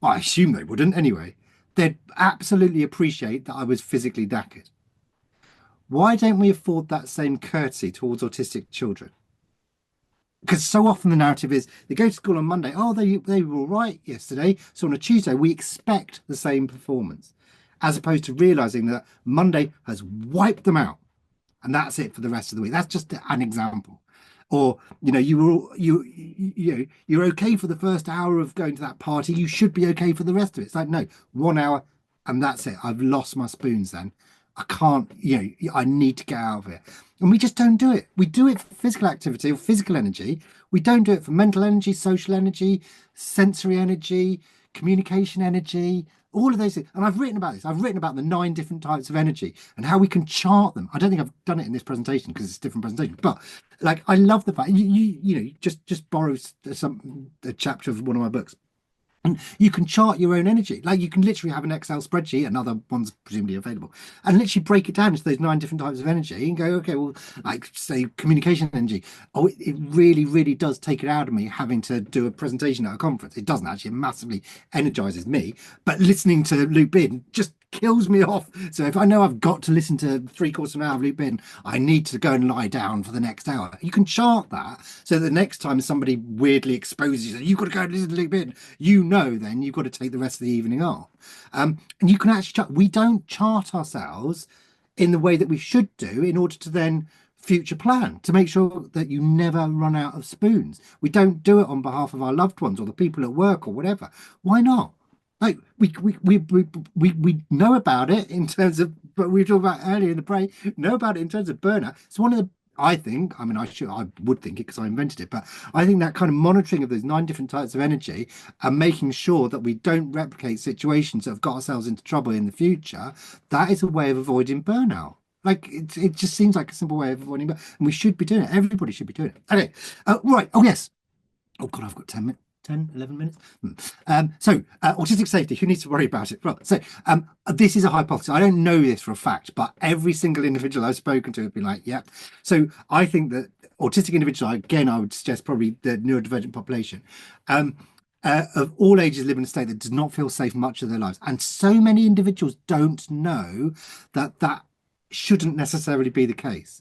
Well, I assume they wouldn't anyway. They'd absolutely appreciate that I was physically knackered. Why don't we afford that same courtesy towards autistic children? Because so often the narrative is they go to school on Monday, oh, they were all right yesterday. So on a Tuesday, we expect the same performance, as opposed to realizing that Monday has wiped them out and that's it for the rest of the week. That's just an example. Or, you know, you're okay for the first hour of going to that party. You should be okay for the rest of it. It's like, no, 1 hour and that's it. I've lost my spoons then. I can't, I need to get out of it. And we just don't do it. We do it for physical activity or physical energy. We don't do it for mental energy, social energy, sensory energy, communication energy, all of those things. And I've written about this. I've written about the 9 different types of energy and how we can chart them. I don't think I've done it in this presentation because it's a different presentation, but like, I love the fact you just borrow a chapter of one of my books. And you can chart your own energy. Like, you can literally have an Excel spreadsheet, and other ones presumably available, and literally break it down into those 9 different types of energy and go, okay, well, like, say communication energy. Oh, it really, really does take it out of me having to do a presentation at a conference. It doesn't actually. It massively energizes me. But listening to Luke Beardon just kills me off. So if I know I've got to listen to 3/4 of an hour of Luke Beardon, I need to go and lie down for the next hour. You can chart that so the next time somebody weirdly exposes you, you've got to go and listen to Luke Beardon, know, then you've got to take the rest of the evening off. And you can actually, we don't chart ourselves in the way that we should do in order to then future plan to make sure that you never run out of spoons. We don't do it on behalf of our loved ones or the people at work or whatever. Why not? Like we know about it in terms of, but we were talking about earlier in the break, know about it in terms of burnout. It's one of the, I think, I mean, I would think it because I invented it, but I think that kind of monitoring of those 9 different types of energy and making sure that we don't replicate situations that have got ourselves into trouble in the future, that is a way of avoiding burnout. Like it just seems like a simple way of avoiding, but and we should be doing it. Everybody should be doing it. Okay, right. Oh yes. Oh God, I've got 10 minutes. 10, 11 minutes. So autistic safety, who needs to worry about it? Well, so this is a hypothesis. I don't know this for a fact, but every single individual I've spoken to have been like, yeah. So I think that autistic individuals, again, I would suggest probably the neurodivergent population, of all ages live in a state that does not feel safe much of their lives. And so many individuals don't know that that shouldn't necessarily be the case.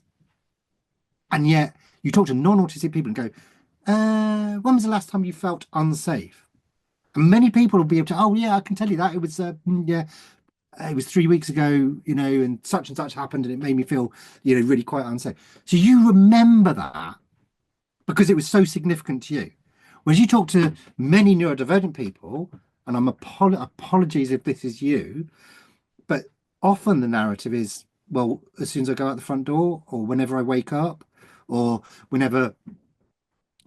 And yet you talk to non-autistic people and go, when was the last time you felt unsafe? And many people will be able to, oh yeah, I can tell you that. It was yeah, it was 3 weeks ago, you know, and such happened and it made me feel, you know, really quite unsafe. So you remember that because it was so significant to you. Whereas you talk to many neurodivergent people, and I'm apologies if this is you, but often the narrative is, well, as soon as I go out the front door, or whenever I wake up, or whenever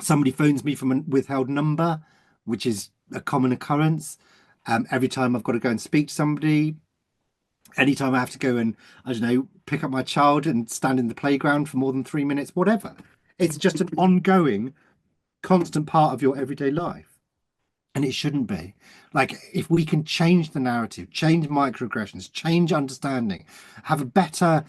somebody phones me from a withheld number, which is a common occurrence. Every time I've got to go and speak to somebody, anytime I have to go and, I don't know, pick up my child and stand in the playground for more than 3 minutes, whatever. It's just an ongoing, constant part of your everyday life. And it shouldn't be. Like, if we can change the narrative, change microaggressions, change understanding, have a better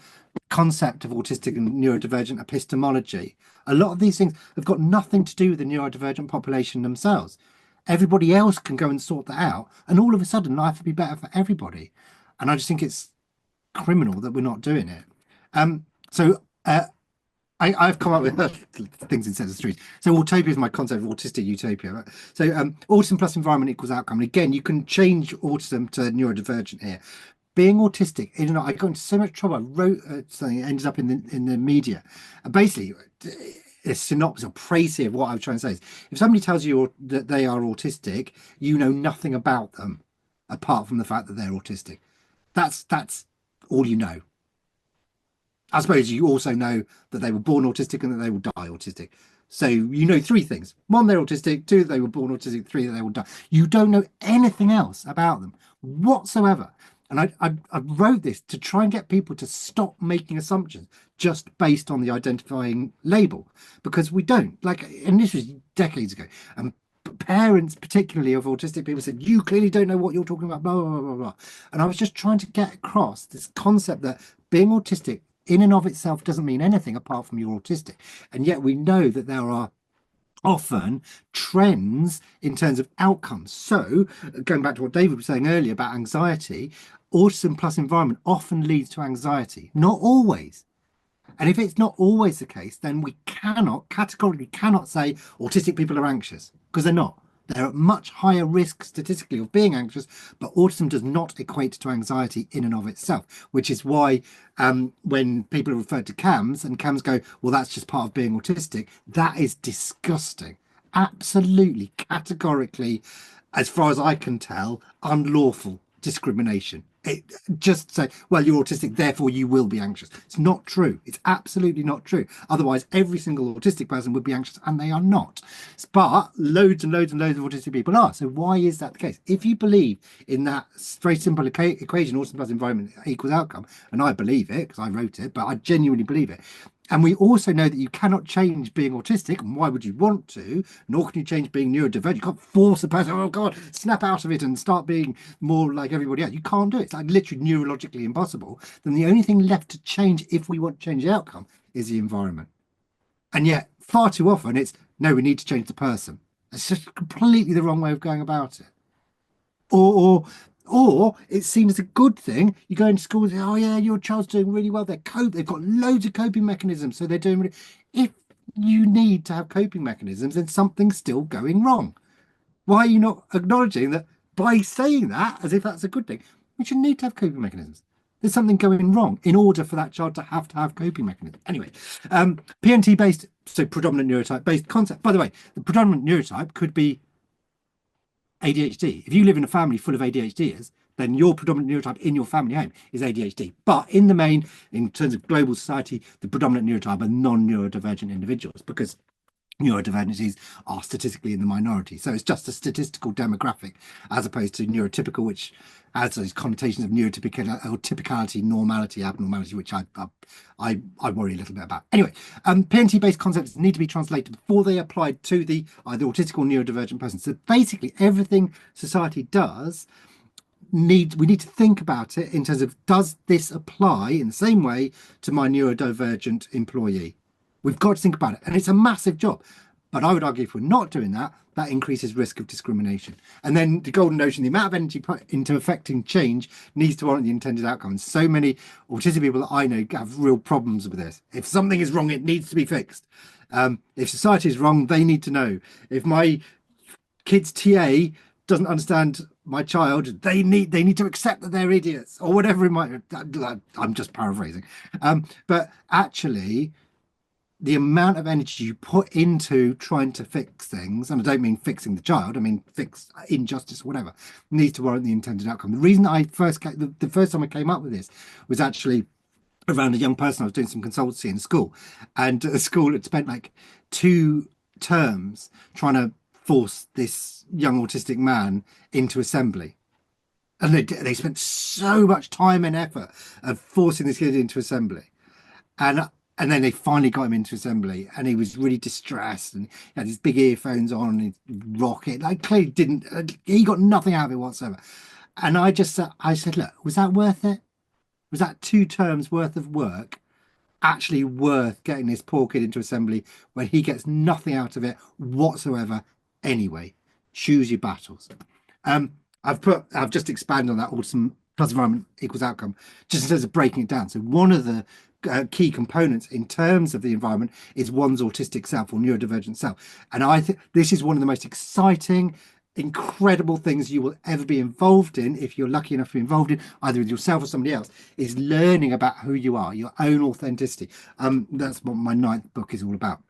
concept of autistic and neurodivergent epistemology, a lot of these things have got nothing to do with the neurodivergent population themselves. Everybody else can go and sort that out, and all of a sudden life will be better for everybody. And I just think it's criminal that we're not doing it. I've come up with things in sense of streets. So utopia is my concept of autistic utopia. Right? So autism plus environment equals outcome. And again, you can change autism to neurodivergent here. Being autistic, you know, I got into so much trouble. I wrote something that ended up in the media. And basically, a synopsis or précis of what I was trying to say is, if somebody tells you that they are autistic, you know nothing about them apart from the fact that they're autistic. That's all you know. I suppose you also know that they were born autistic and that they will die autistic. So you know 3 things. 1, they're autistic. 2, they were born autistic. 3, that they will die. You don't know anything else about them whatsoever. And I wrote this to try and get people to stop making assumptions just based on the identifying label, because we don't. Like, and this was decades ago. And parents, particularly of autistic people, said, you clearly don't know what you're talking about, blah, blah, blah, blah, blah. And I was just trying to get across this concept that being autistic in and of itself doesn't mean anything apart from you're autistic. And yet we know that there are often trends in terms of outcomes. So going back to what David was saying earlier about anxiety, autism plus environment often leads to anxiety, not always. And if it's not always the case, then we categorically cannot say autistic people are anxious, because they're not. They're at much higher risk statistically of being anxious, but autism does not equate to anxiety in and of itself, which is why when people are referred to CAMS and CAMS go, well, that's just part of being autistic, that is disgusting. Absolutely, categorically, as far as I can tell, unlawful discrimination. It just say, well, you're autistic, therefore you will be anxious. It's not true. It's absolutely not true. Otherwise, every single autistic person would be anxious, and they are not. But loads and loads and loads of autistic people are. So why is that the case? If you believe in that very simple equation, autism plus environment equals outcome, and I believe it because I wrote it, but I genuinely believe it. And we also know that you cannot change being autistic, and why would you want to? Nor can you change being neurodivergent. You can't force a person, oh God, snap out of it and start being more like everybody else. You can't do it. It's like literally neurologically impossible. Then the only thing left to change, if we want to change the outcome, is the environment. And yet, far too often, it's no, we need to change the person. It's just completely the wrong way of going about it. Or it's seen as a good thing. You go into school and say, oh yeah, your child's doing really well. They've got loads of coping mechanisms. So they're doing really. If you need to have coping mechanisms, then something's still going wrong. Why are you not acknowledging that by saying that, as if that's a good thing, we should need to have coping mechanisms? There's something going wrong in order for that child to have coping mechanisms. Anyway, PNT based, so predominant neurotype based concept. By the way, the predominant neurotype could be ADHD. If you live in a family full of ADHDers, then your predominant neurotype in your family home is ADHD. But in the main, in terms of global society, the predominant neurotype are non-neurodivergent individuals because neurodivergencies are statistically in the minority. So it's just a statistical demographic as opposed to neurotypical, which has those connotations of neurotypical or typicality, normality, abnormality, which I worry a little bit about. Anyway, PNT-based concepts need to be translated before they apply to the either autistic or neurodivergent person. So basically everything society does we need to think about it in terms of, does this apply in the same way to my neurodivergent employee? We've got to think about it. And it's a massive job. But I would argue if we're not doing that, that increases risk of discrimination. And then the golden notion, the amount of energy put into affecting change needs to warrant the intended outcome. And so many autistic people that I know have real problems with this. If something is wrong, it needs to be fixed. If society is wrong, they need to know. If my kid's TA doesn't understand my child, they need to accept that they're idiots or whatever it might. I'm just paraphrasing. But actually, the amount of energy you put into trying to fix things, and I don't mean fixing the child, I mean fix injustice or whatever, needs to warrant the intended outcome. The reason I the first time I came up with this was actually around a young person. I was doing some consultancy in school, and the school had spent like 2 terms trying to force this young autistic man into assembly. And they spent so much time and effort of forcing this kid into assembly. And then they finally got him into assembly, and he was really distressed, and he had his big earphones on and his rocket. Like, clearly he got nothing out of it whatsoever. And I said, look, was that worth it? Was that 2 terms worth of work actually worth getting this poor kid into assembly when he gets nothing out of it whatsoever anyway? Choose your battles. I've just expanded on that autism plus environment equals outcome, just in terms of breaking it down. So one of the key components in terms of the environment is one's autistic self or neurodivergent self. And I think this is one of the most exciting, incredible things you will ever be involved in, if you're lucky enough to be involved in, either with yourself or somebody else, is learning about who you are, your own authenticity. That's what my 9th book is all about.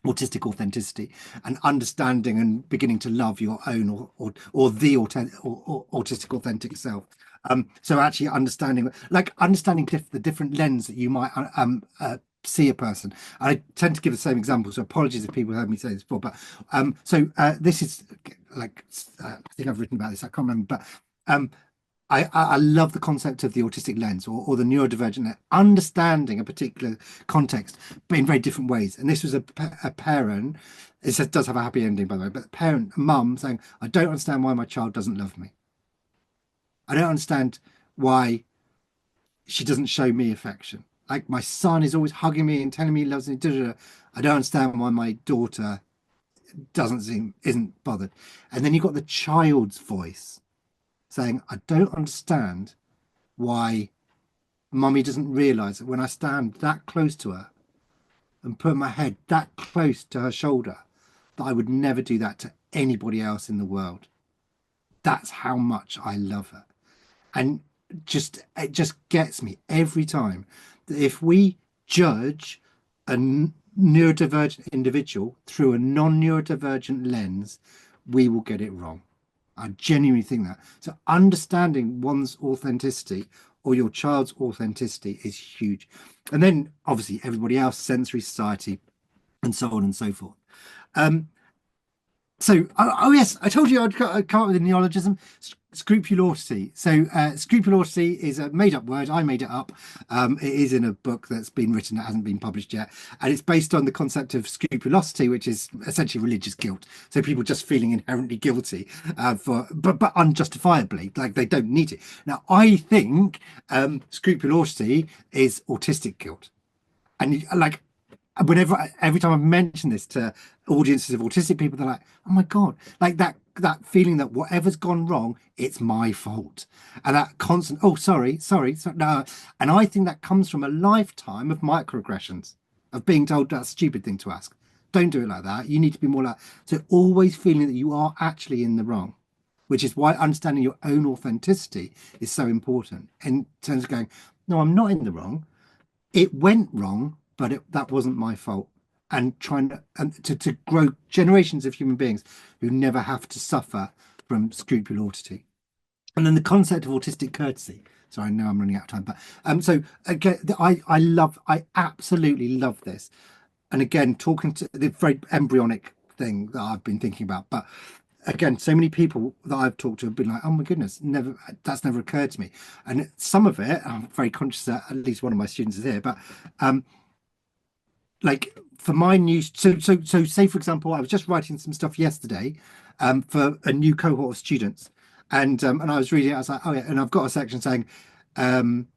Autistic authenticity, and understanding and beginning to love your own or the autistic authentic self. So actually understanding the different lens that you might see a person. I tend to give the same example, so apologies if people heard me say this before, but this is like, I think I've written about this, I can't remember, but I love the concept of the autistic lens or the neurodivergent lens, understanding a particular context, but in very different ways. And this was a parent, it does have a happy ending, by the way, but a mum saying, I don't understand why my child doesn't love me. I don't understand why she doesn't show me affection. Like, my son is always hugging me and telling me he loves me. I don't understand why my daughter isn't bothered. And then you've got the child's voice saying, I don't understand why mummy doesn't realize that when I stand that close to her and put my head that close to her shoulder, that I would never do that to anybody else in the world. That's how much I love her. And it just gets me every time that if we judge a neurodivergent individual through a non-neurodivergent lens, we will get it wrong. I genuinely think that. So understanding one's authenticity or your child's authenticity is huge. And then obviously everybody else, sensory society, and so on and so forth. Yes, I told you I'd come up with a neologism, scrupulosity. So scrupulosity is a made-up word. I made it up. It is in a book that's been written that hasn't been published yet, and it's based on the concept of scrupulosity, which is essentially religious guilt. So people just feeling inherently guilty but unjustifiably, like they don't need it. Now, I think scrupulosity is autistic guilt, and every time I've mentioned this to audiences of autistic people, they're like, oh my God, like that feeling that whatever's gone wrong, it's my fault. And that constant, oh, sorry, no. And I think that comes from a lifetime of microaggressions, of being told that's a stupid thing to ask. don't do it like that. You need to be more like, so always feeling that you are actually in the wrong, which is why understanding your own authenticity is so important in terms of going, no, I'm not in the wrong. It went wrong, but that wasn't my fault. And trying to grow generations of human beings who never have to suffer from scrupulosity. And then the concept of autistic courtesy. Sorry, I know I'm running out of time, but so again, I absolutely love this. And again, talking to the very embryonic thing that I've been thinking about, but again, so many people that I've talked to have been like, "Oh my goodness, never that's never occurred to me." And some of it, I'm very conscious that at least one of my students is here, but um, like for my new, so say for example, I was just writing some stuff yesterday, for a new cohort of students, and I was reading it, I was like, oh yeah, and I've got a section saying, um,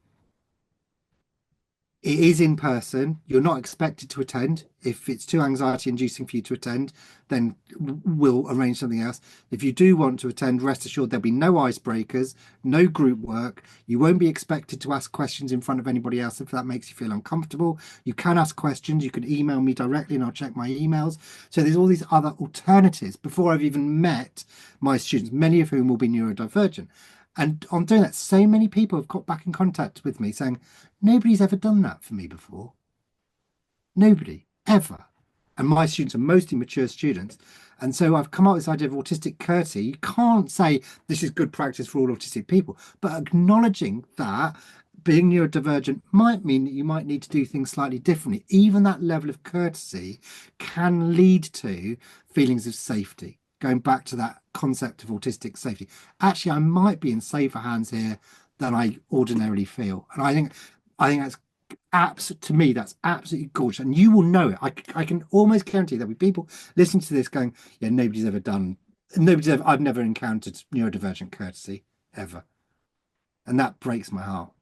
it is in person. You're not expected to attend. If it's too anxiety inducing for you to attend, then we'll arrange something else. If you do want to attend, rest assured there'll be no icebreakers, no group work. You won't be expected to ask questions in front of anybody else if that makes you feel uncomfortable. You can ask questions. You can email me directly and I'll check my emails. So there's all these other alternatives before I've even met my students, many of whom will be neurodivergent. And on doing that, so many people have got back in contact with me saying, nobody's ever done that for me before. Nobody, ever. And my students are mostly mature students. And so I've come up with this idea of autistic courtesy. You can't say this is good practice for all autistic people, but acknowledging that being neurodivergent might mean that you might need to do things slightly differently. Even that level of courtesy can lead to feelings of safety. Going back to that concept of autistic safety. Actually, I might be in safer hands here than I ordinarily feel. And I think to me, that's absolutely gorgeous. And you will know it. I can almost guarantee there'll be people listening to this going, yeah, I've never encountered neurodivergent courtesy ever. And that breaks my heart.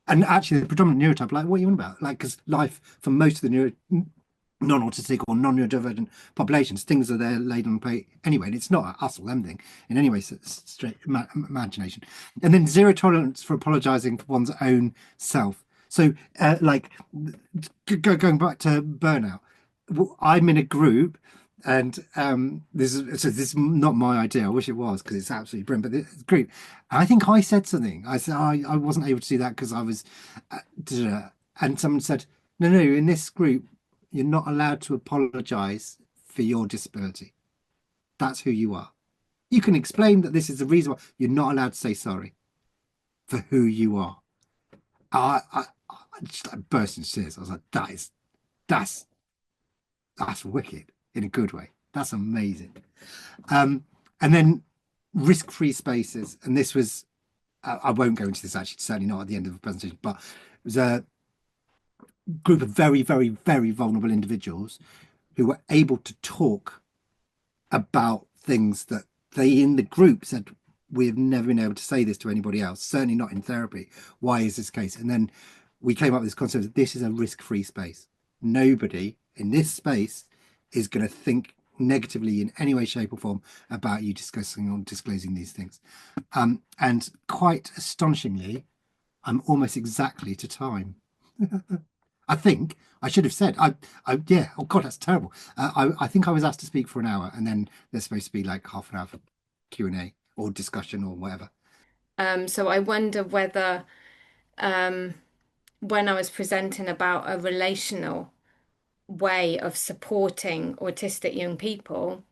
And actually, the predominant neurotype, like, what are you on about? Like, because life for most of the non-autistic or non-neurodivergent populations, things are there laid on the plate anyway, and it's not a us or them thing in any way, straight imagination. And then zero tolerance for apologizing for one's own self. So like going back to burnout, I'm in a group, and this is not my idea. I wish it was, because it's absolutely brilliant, but this group, I think I said something. I said I wasn't able to do that because I was and someone said, no, in this group you're not allowed to apologize for your disability. That's who you are. You can explain that this is the reason why you're not allowed to say sorry for who you are. I just burst into tears. I was like, that's wicked in a good way. That's amazing. And then risk-free spaces. And this was, I won't go into this actually, certainly not at the end of the presentation, but it was a group of very, very, very vulnerable individuals who were able to talk about things that they in the group said, we've never been able to say this to anybody else, certainly not in therapy. Why is this case? And then we came up with this concept that this is a risk-free space. Nobody in this space is going to think negatively in any way, shape, or form about you discussing or disclosing these things. And quite astonishingly, I'm almost exactly to time. I think I should have said, yeah, oh God, that's terrible. I think I was asked to speak for an hour, and then there's supposed to be like half an hour for Q&A or discussion or whatever. So I wonder whether when I was presenting about a relational way of supporting autistic young people,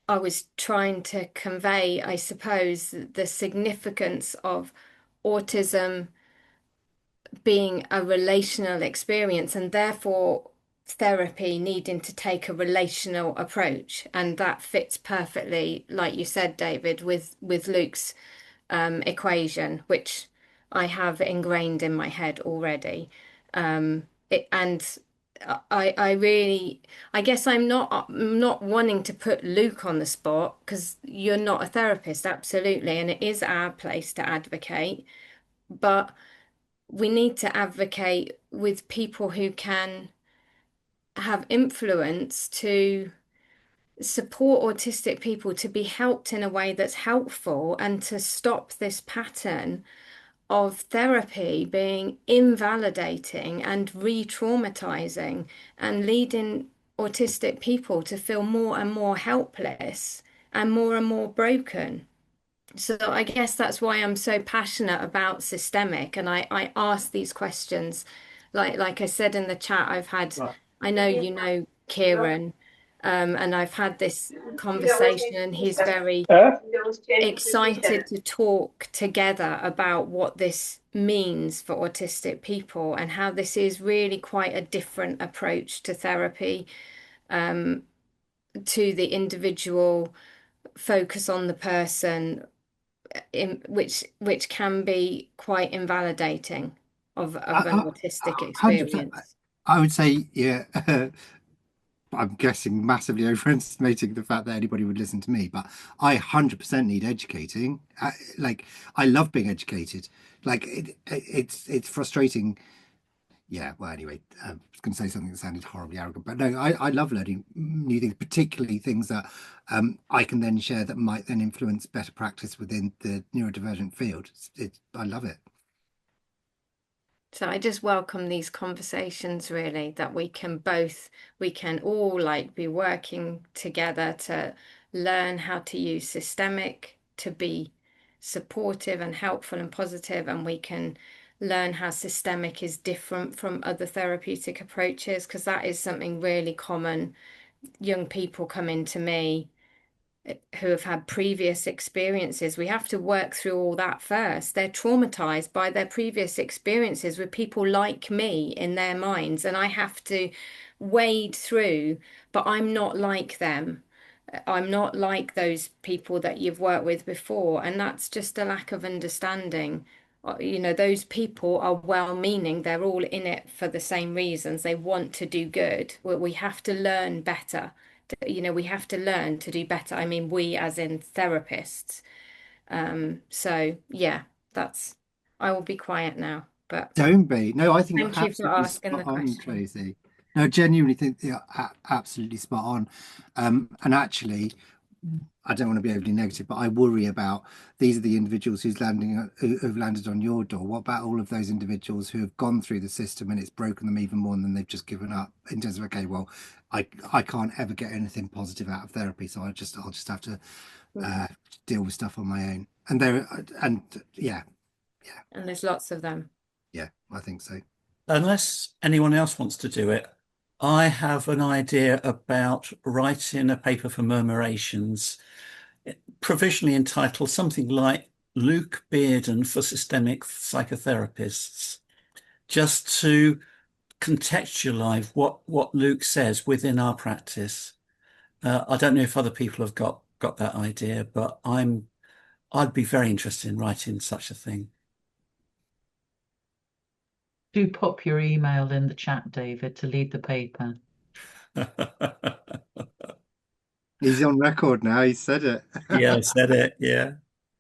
I was trying to convey, I suppose, the significance of autism being a relational experience and therefore therapy needing to take a relational approach. And that fits perfectly, like you said, David, with Luke's equation, which I have ingrained in my head already. And I really, I guess I'm not wanting to put Luke on the spot because you're not a therapist, absolutely, and it is our place to advocate. But we need to advocate with people who can have influence to support autistic people to be helped in a way that's helpful and to stop this pattern of therapy being invalidating and re-traumatizing and leading autistic people to feel more and more helpless and more broken. So I guess that's why I'm so passionate about systemic, and I ask these questions. Like I said in the chat, I know you know Kieran, and I've had this conversation, and he's very excited to talk together about what this means for autistic people and how this is really quite a different approach to therapy, to the individual, focus on the person, which can be quite invalidating of an autistic 100%. experience. I would say, yeah. I'm guessing massively overestimating the fact that anybody would listen to me, but I 100% need educating. Like, I love being educated. Like, it's frustrating. Yeah, well, anyway, I was going to say something that sounded horribly arrogant, but no, I love learning new things, particularly things that I can then share that might then influence better practice within the neurodivergent field. I love it. So I just welcome these conversations, really, that we can all like be working together to learn how to use systemic to be supportive and helpful and positive, and we can learn how systemic is different from other therapeutic approaches, because that is something really common. Young people come into me who have had previous experiences. We have to work through all that first. They're traumatized by their previous experiences with people like me in their minds, and I have to wade through, but I'm not like them. I'm not like those people that you've worked with before, and that's just a lack of understanding. You know, those people are well-meaning. They're all in it for the same reasons. They want to do good. We have to learn better. You know, we have to learn to do better. I mean, we as in therapists. So yeah, I will be quiet now, but Don't be. No, I think you're thank you for absolutely asking spot the on, question. Tracy. No, I genuinely think you're absolutely spot on. And actually, I don't want to be overly negative, but I worry about these are the individuals who've landed on your door. What about all of those individuals who have gone through the system and it's broken them even more, and then they've just given up in terms of, okay, well, I can't ever get anything positive out of therapy, so I'll just have to deal with stuff on my own. And yeah, And there's lots of them. yeah, I think so. Unless anyone else wants to do it, I have an idea about writing a paper for Murmurations, provisionally entitled something like Luke Beardon for Systemic Psychotherapists, just to contextualize what Luke says within our practice. I don't know if other people have got that idea, but I'd be very interested in writing such a thing. Do pop your email in the chat, David, to lead the paper. He's on record now. He said it. Yeah, I said it. Yeah.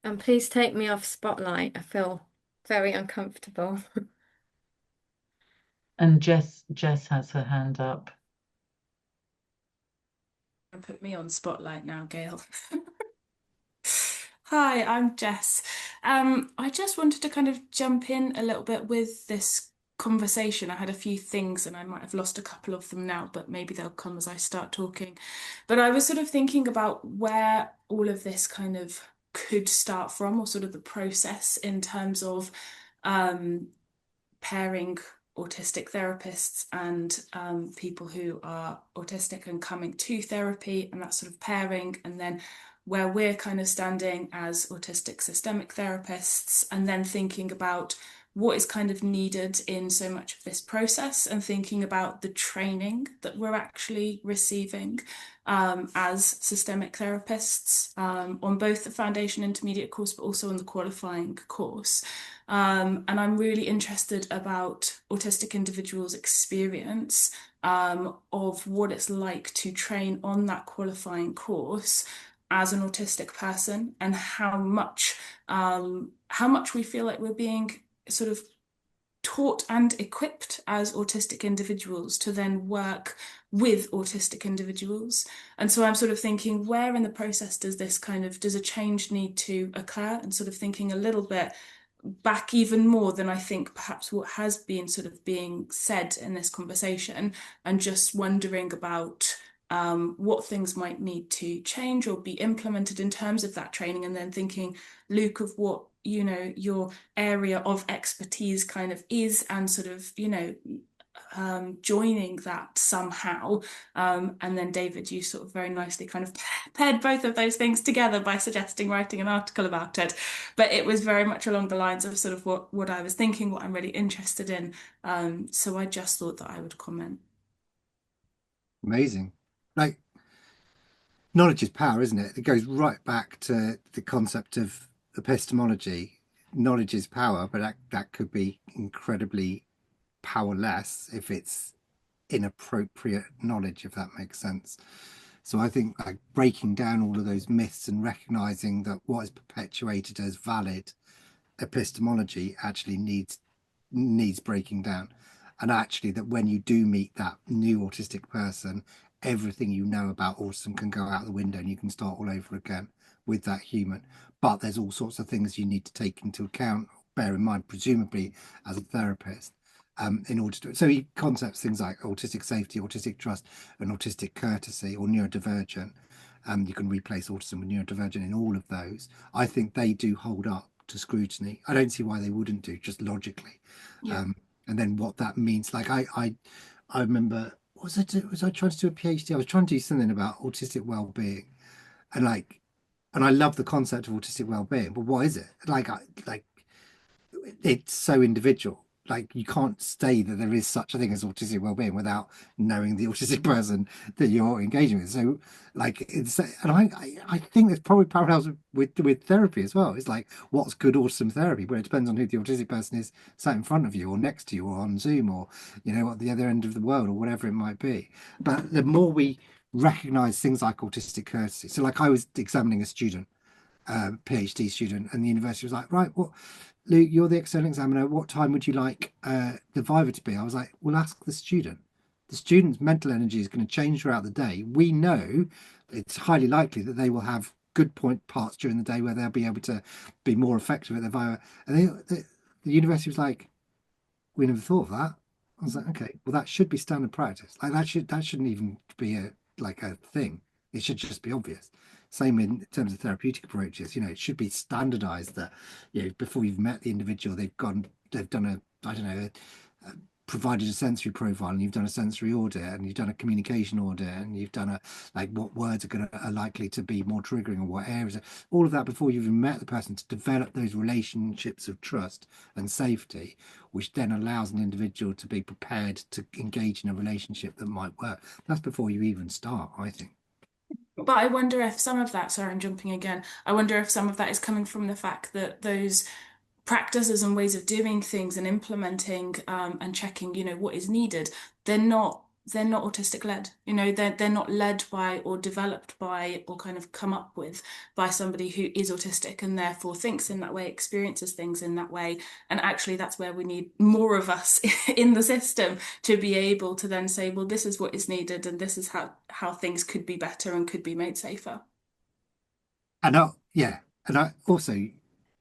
And please take me off spotlight. I feel very uncomfortable. And Jess has her hand up. Put me on spotlight now, Gail. Hi, I'm Jess. I just wanted to kind of jump in a little bit with this conversation. I had a few things and I might have lost a couple of them now, but maybe they'll come as I start talking. But I was sort of thinking about where all of this kind of could start from, or sort of the process in terms of pairing autistic therapists and people who are autistic and coming to therapy, and that sort of pairing, and then where we're kind of standing as autistic systemic therapists, and then thinking about what is kind of needed in so much of this process, and thinking about the training that we're actually receiving as systemic therapists on both the foundation intermediate course, but also on the qualifying course. And I'm really interested about autistic individuals' experience of what it's like to train on that qualifying course as an autistic person, and how much we feel like we're being sort of taught and equipped as autistic individuals to then work with autistic individuals. And so I'm sort of thinking, where in the process does a change need to occur, and sort of thinking a little bit back even more than I think perhaps what has been sort of being said in this conversation, and just wondering about what things might need to change or be implemented in terms of that training, and then thinking, Luke, of what, you know, your area of expertise kind of is, and sort of, you know, joining that somehow. And then David, you sort of very nicely kind of paired both of those things together by suggesting writing an article about it. But it was very much along the lines of sort of what I was thinking, what I'm really interested in. So I just thought that I would comment. Amazing. Like, knowledge is power, isn't it? It goes right back to the concept of epistemology. Knowledge is power, but that could be incredibly powerless if it's inappropriate knowledge, if that makes sense. So I think like breaking down all of those myths and recognizing that what is perpetuated as valid epistemology actually needs breaking down, and actually that when you do meet that new autistic person, everything you know about autism can go out the window and you can start all over again with that human. But there's all sorts of things you need to take into account, bear in mind, presumably as a therapist, in order to. So he concepts things like autistic safety, autistic trust, and autistic courtesy, or neurodivergent. You can replace autism with neurodivergent in all of those. I think they do hold up to scrutiny. I don't see why they wouldn't do, just logically. Yeah. And then what that means. Like I remember, was I trying to do a PhD? I was trying to do something about autistic well-being, and I love the concept of autistic well-being, but what is it? Like it's so individual. Like you can't say that there is such a thing as autistic well-being without knowing the autistic person that you're engaging with. So like it's, and I think there's probably parallels with therapy as well. It's like, what's good autism therapy? Well, it depends on who the autistic person is sat in front of you or next to you or on Zoom or, you know, at the other end of the world or whatever it might be. But the more we recognize things like autistic courtesy. So like I was examining a student, PhD student, and the university was like, right, what, Luke, you're the external examiner. What time would you like the viva to be? I was like, well, ask the student. The student's mental energy is going to change throughout the day. We know it's highly likely that they will have good point parts during the day where they'll be able to be more effective at their viva. And the university was like, we never thought of that. I was like, okay, well, that should be standard practice. Like that shouldn't even be a thing. It should just be obvious. Same in terms of therapeutic approaches. You know, it should be standardized that, you know, before you've met the individual, they've done a, I don't know, provided a sensory profile, and you've done a sensory audit, and you've done a communication audit, and you've done a, like, what words are likely to be more triggering, or what areas, all of that before you've even met the person, to develop those relationships of trust and safety, which then allows an individual to be prepared to engage in a relationship that might work. That's before you even start, I think. But I wonder if some of that, sorry, I'm jumping again. I wonder if some of that is coming from the fact that those practices and ways of doing things and implementing and checking, you know, what is needed, they're not autistic led. You know, they're not led by or developed by or kind of come up with by somebody who is autistic and therefore thinks in that way, experiences things in that way. And actually that's where we need more of us in the system to be able to then say, well, this is what is needed and this is how things could be better and could be made safer. And I also, you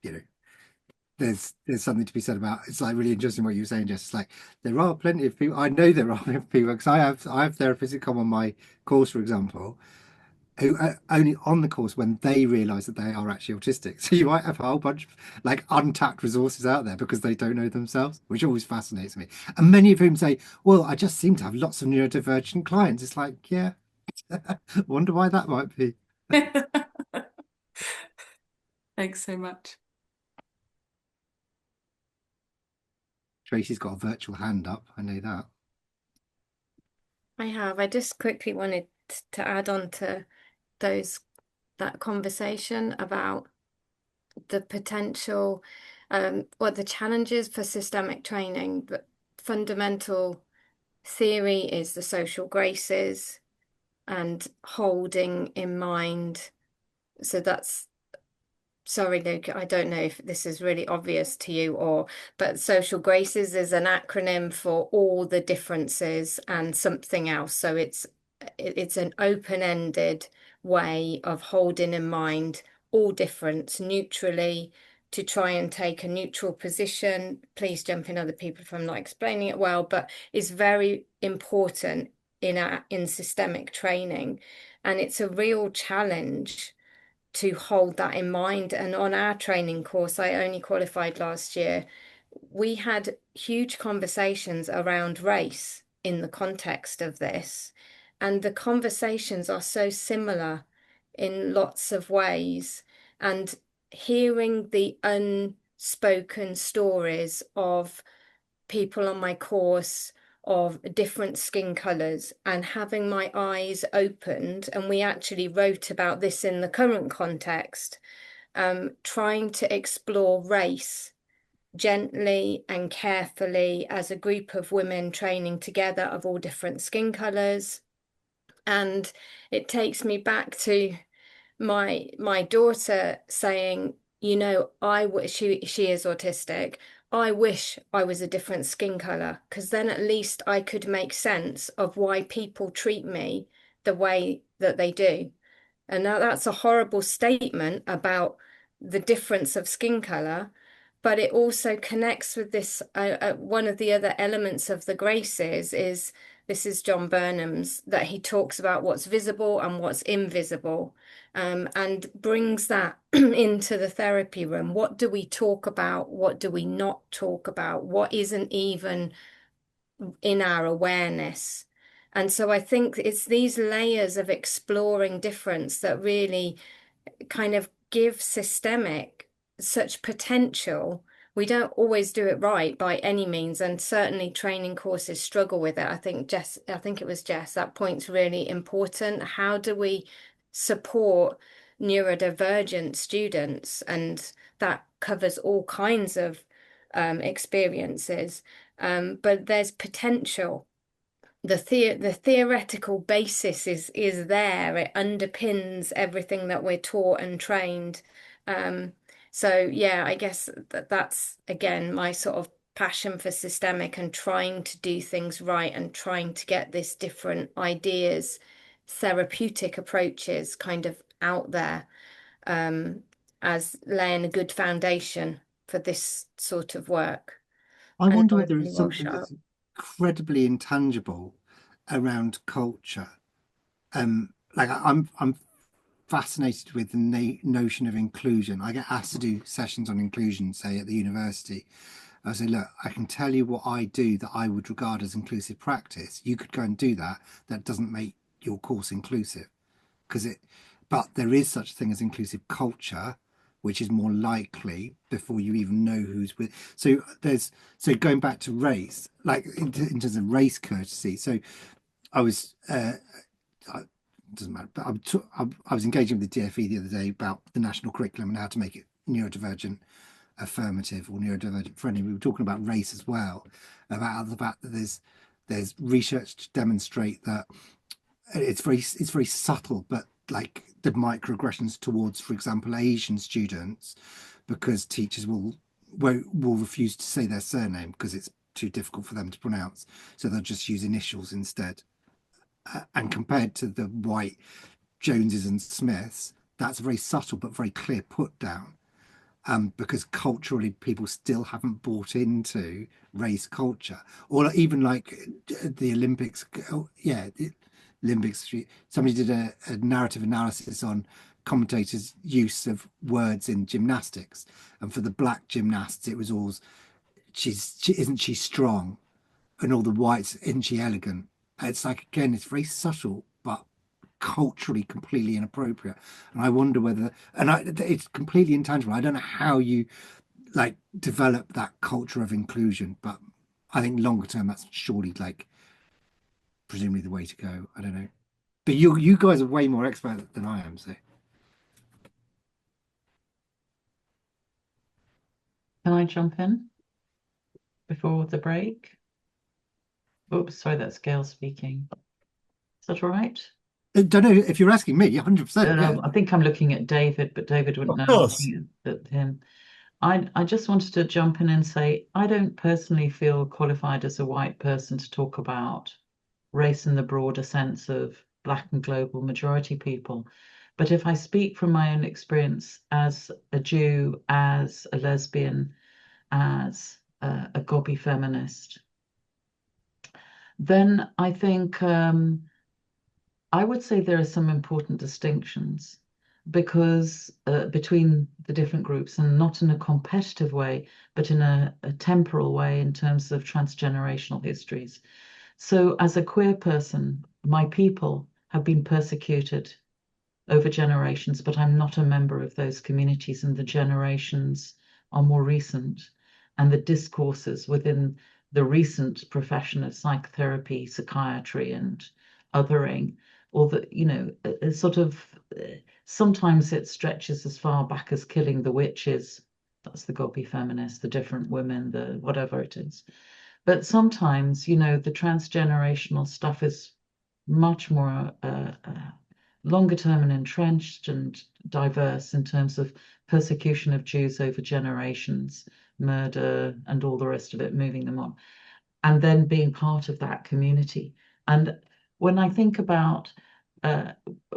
know, there's something to be said about, it's like really interesting what you were saying, Jess. It's like there are plenty of people, I know there are plenty of people, because I have therapists who come on my course, for example, who are only on the course when they realize that they are actually autistic. So you might have a whole bunch of like untapped resources out there because they don't know themselves, which always fascinates me. And many of whom say, well, I just seem to have lots of neurodivergent clients. It's like, yeah, wonder why that might be. Thanks so much. Tracy's got a virtual hand up, I know that. I have. I just quickly wanted to add on to that conversation about the potential or the challenges for systemic training. But fundamental theory is the social graces and holding in mind. So that's, sorry, Luke, I don't know if this is really obvious to you, but social graces is an acronym for all the differences and something else. So it's an open-ended way of holding in mind all difference neutrally to try and take a neutral position. Please jump in, other people, if I'm not explaining it well, but is very important in systemic training. And it's a real challenge to hold that in mind. And on our training course, I only qualified last year, we had huge conversations around race in the context of this. And the conversations are so similar in lots of ways. And hearing the unspoken stories of people on my course of different skin colours and having my eyes opened, and we actually wrote about this in the current context, trying to explore race gently and carefully as a group of women training together of all different skin colours. And it takes me back to my daughter saying, you know, she is autistic. I wish I was a different skin color, because then at least I could make sense of why people treat me the way that they do. And now that's a horrible statement about the difference of skin color, but it also connects with this. One of the other elements of the graces is, this is John Burnham's, that he talks about what's visible and what's invisible, and brings that into the therapy room. What do we talk about? What do we not talk about? What isn't even in our awareness? And so I think it's these layers of exploring difference that really kind of give systemic such potential. We don't always do it right by any means, and certainly training courses struggle with it. I think it was Jess, that point's really important. How do we support neurodivergent students? And that covers all kinds of experiences, but there's potential. The theoretical basis is there. It underpins everything that we're taught and trained. So yeah, I guess that's again my sort of passion for systemic and trying to do things right and trying to get this different ideas, therapeutic approaches kind of out there, as laying a good foundation for this sort of work. I wonder And whether it's something that's incredibly intangible around culture. Like I'm fascinated with the notion of inclusion. I get asked to do sessions on inclusion, say at the university. I say, look, I can tell you what I do that I would regard as inclusive practice. You could go and do that. That doesn't make your course inclusive, but there is such a thing as inclusive culture, which is more likely before you even know who's with. So going back to race, like in terms of race courtesy. So I was doesn't matter, but I was engaging with the DfE the other day about the national curriculum and how to make it neurodivergent affirmative or neurodivergent friendly. We were talking about race as well, about the fact that there's research to demonstrate that it's very subtle, but like the microaggressions towards, for example, Asian students, because teachers will refuse to say their surname because it's too difficult for them to pronounce, so they'll just use initials instead. And compared to the white Joneses and Smiths, that's very subtle but very clear put down, because culturally people still haven't bought into race culture. Or even like the Olympics. Olympics, somebody did a narrative analysis on commentators' use of words in gymnastics, and for the black gymnasts it was all isn't she strong, and all the whites, isn't she elegant. It's like, again, it's very subtle but culturally completely inappropriate. And I wonder whether, it's completely intangible. I don't know how you like develop that culture of inclusion, but I think longer term that's surely like presumably the way to go. I don't know, but you guys are way more expert than I am, so. Can I jump in before the break? Oops, sorry, that's Gail speaking. Is that all right? I don't know if you're asking me. 100%. No, I think I'm looking at David, but David wouldn't know. Of course. That him. I just wanted to jump in and say I don't personally feel qualified as a white person to talk about race in the broader sense of Black and global majority people, But if I speak from my own experience as a Jew, as a lesbian, as a gobby feminist, then I think I would say there are some important distinctions, because between the different groups, and not in a competitive way, but in a temporal way in terms of transgenerational histories. So as a queer person, my people have been persecuted over generations, but I'm not a member of those communities, and the generations are more recent, and the discourses within the recent profession of psychotherapy, psychiatry, and othering, or that, you know, sort of sometimes it stretches as far back as killing the witches. That's the gobby feminist, the different women, the whatever it is. But sometimes, you know, the transgenerational stuff is much more longer term and entrenched and diverse in terms of persecution of Jews over generations, murder, and all the rest of it, moving them on, and then being part of that community. And when I think about,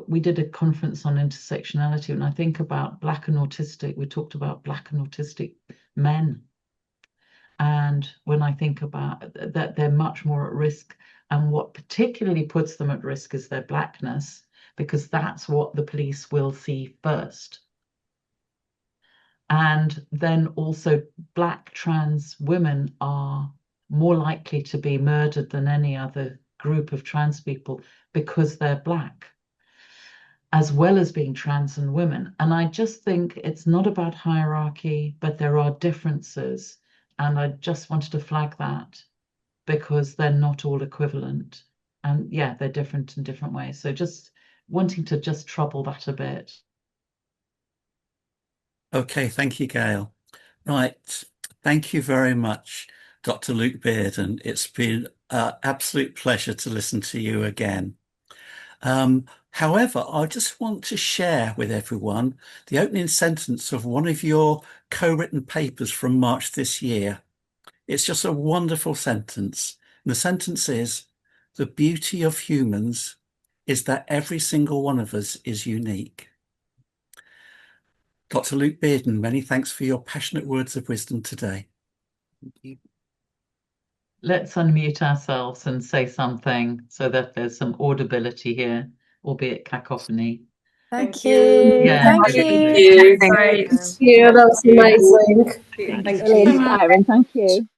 we did a conference on intersectionality, and I think about Black and autistic, we talked about Black and autistic men. And when I think about that, they're much more at risk. And what particularly puts them at risk is their Blackness, because that's what the police will see first. And then also Black trans women are more likely to be murdered than any other group of trans people because they're Black, as well as being trans and women. And I just think it's not about hierarchy, but there are differences. And I just wanted to flag that, because they're not all equivalent. And yeah, they're different in different ways. So just wanting to just trouble that a bit. Okay, thank you, Gail. Right, thank you very much, Dr. Luke Beardon. It's been an absolute pleasure to listen to you again. However, I just want to share with everyone the opening sentence of one of your co-written papers from March this year. It's just a wonderful sentence. And the sentence is, "The beauty of humans is that every single one of us is unique." Dr. Luke Beardon, many thanks for your passionate words of wisdom today. Thank you. Let's unmute ourselves and say something so that there's some audibility here, albeit cacophony. Thank you. Yeah. Thank you. Thank you. That was amazing. Thank Really you. inspiring. Thank you.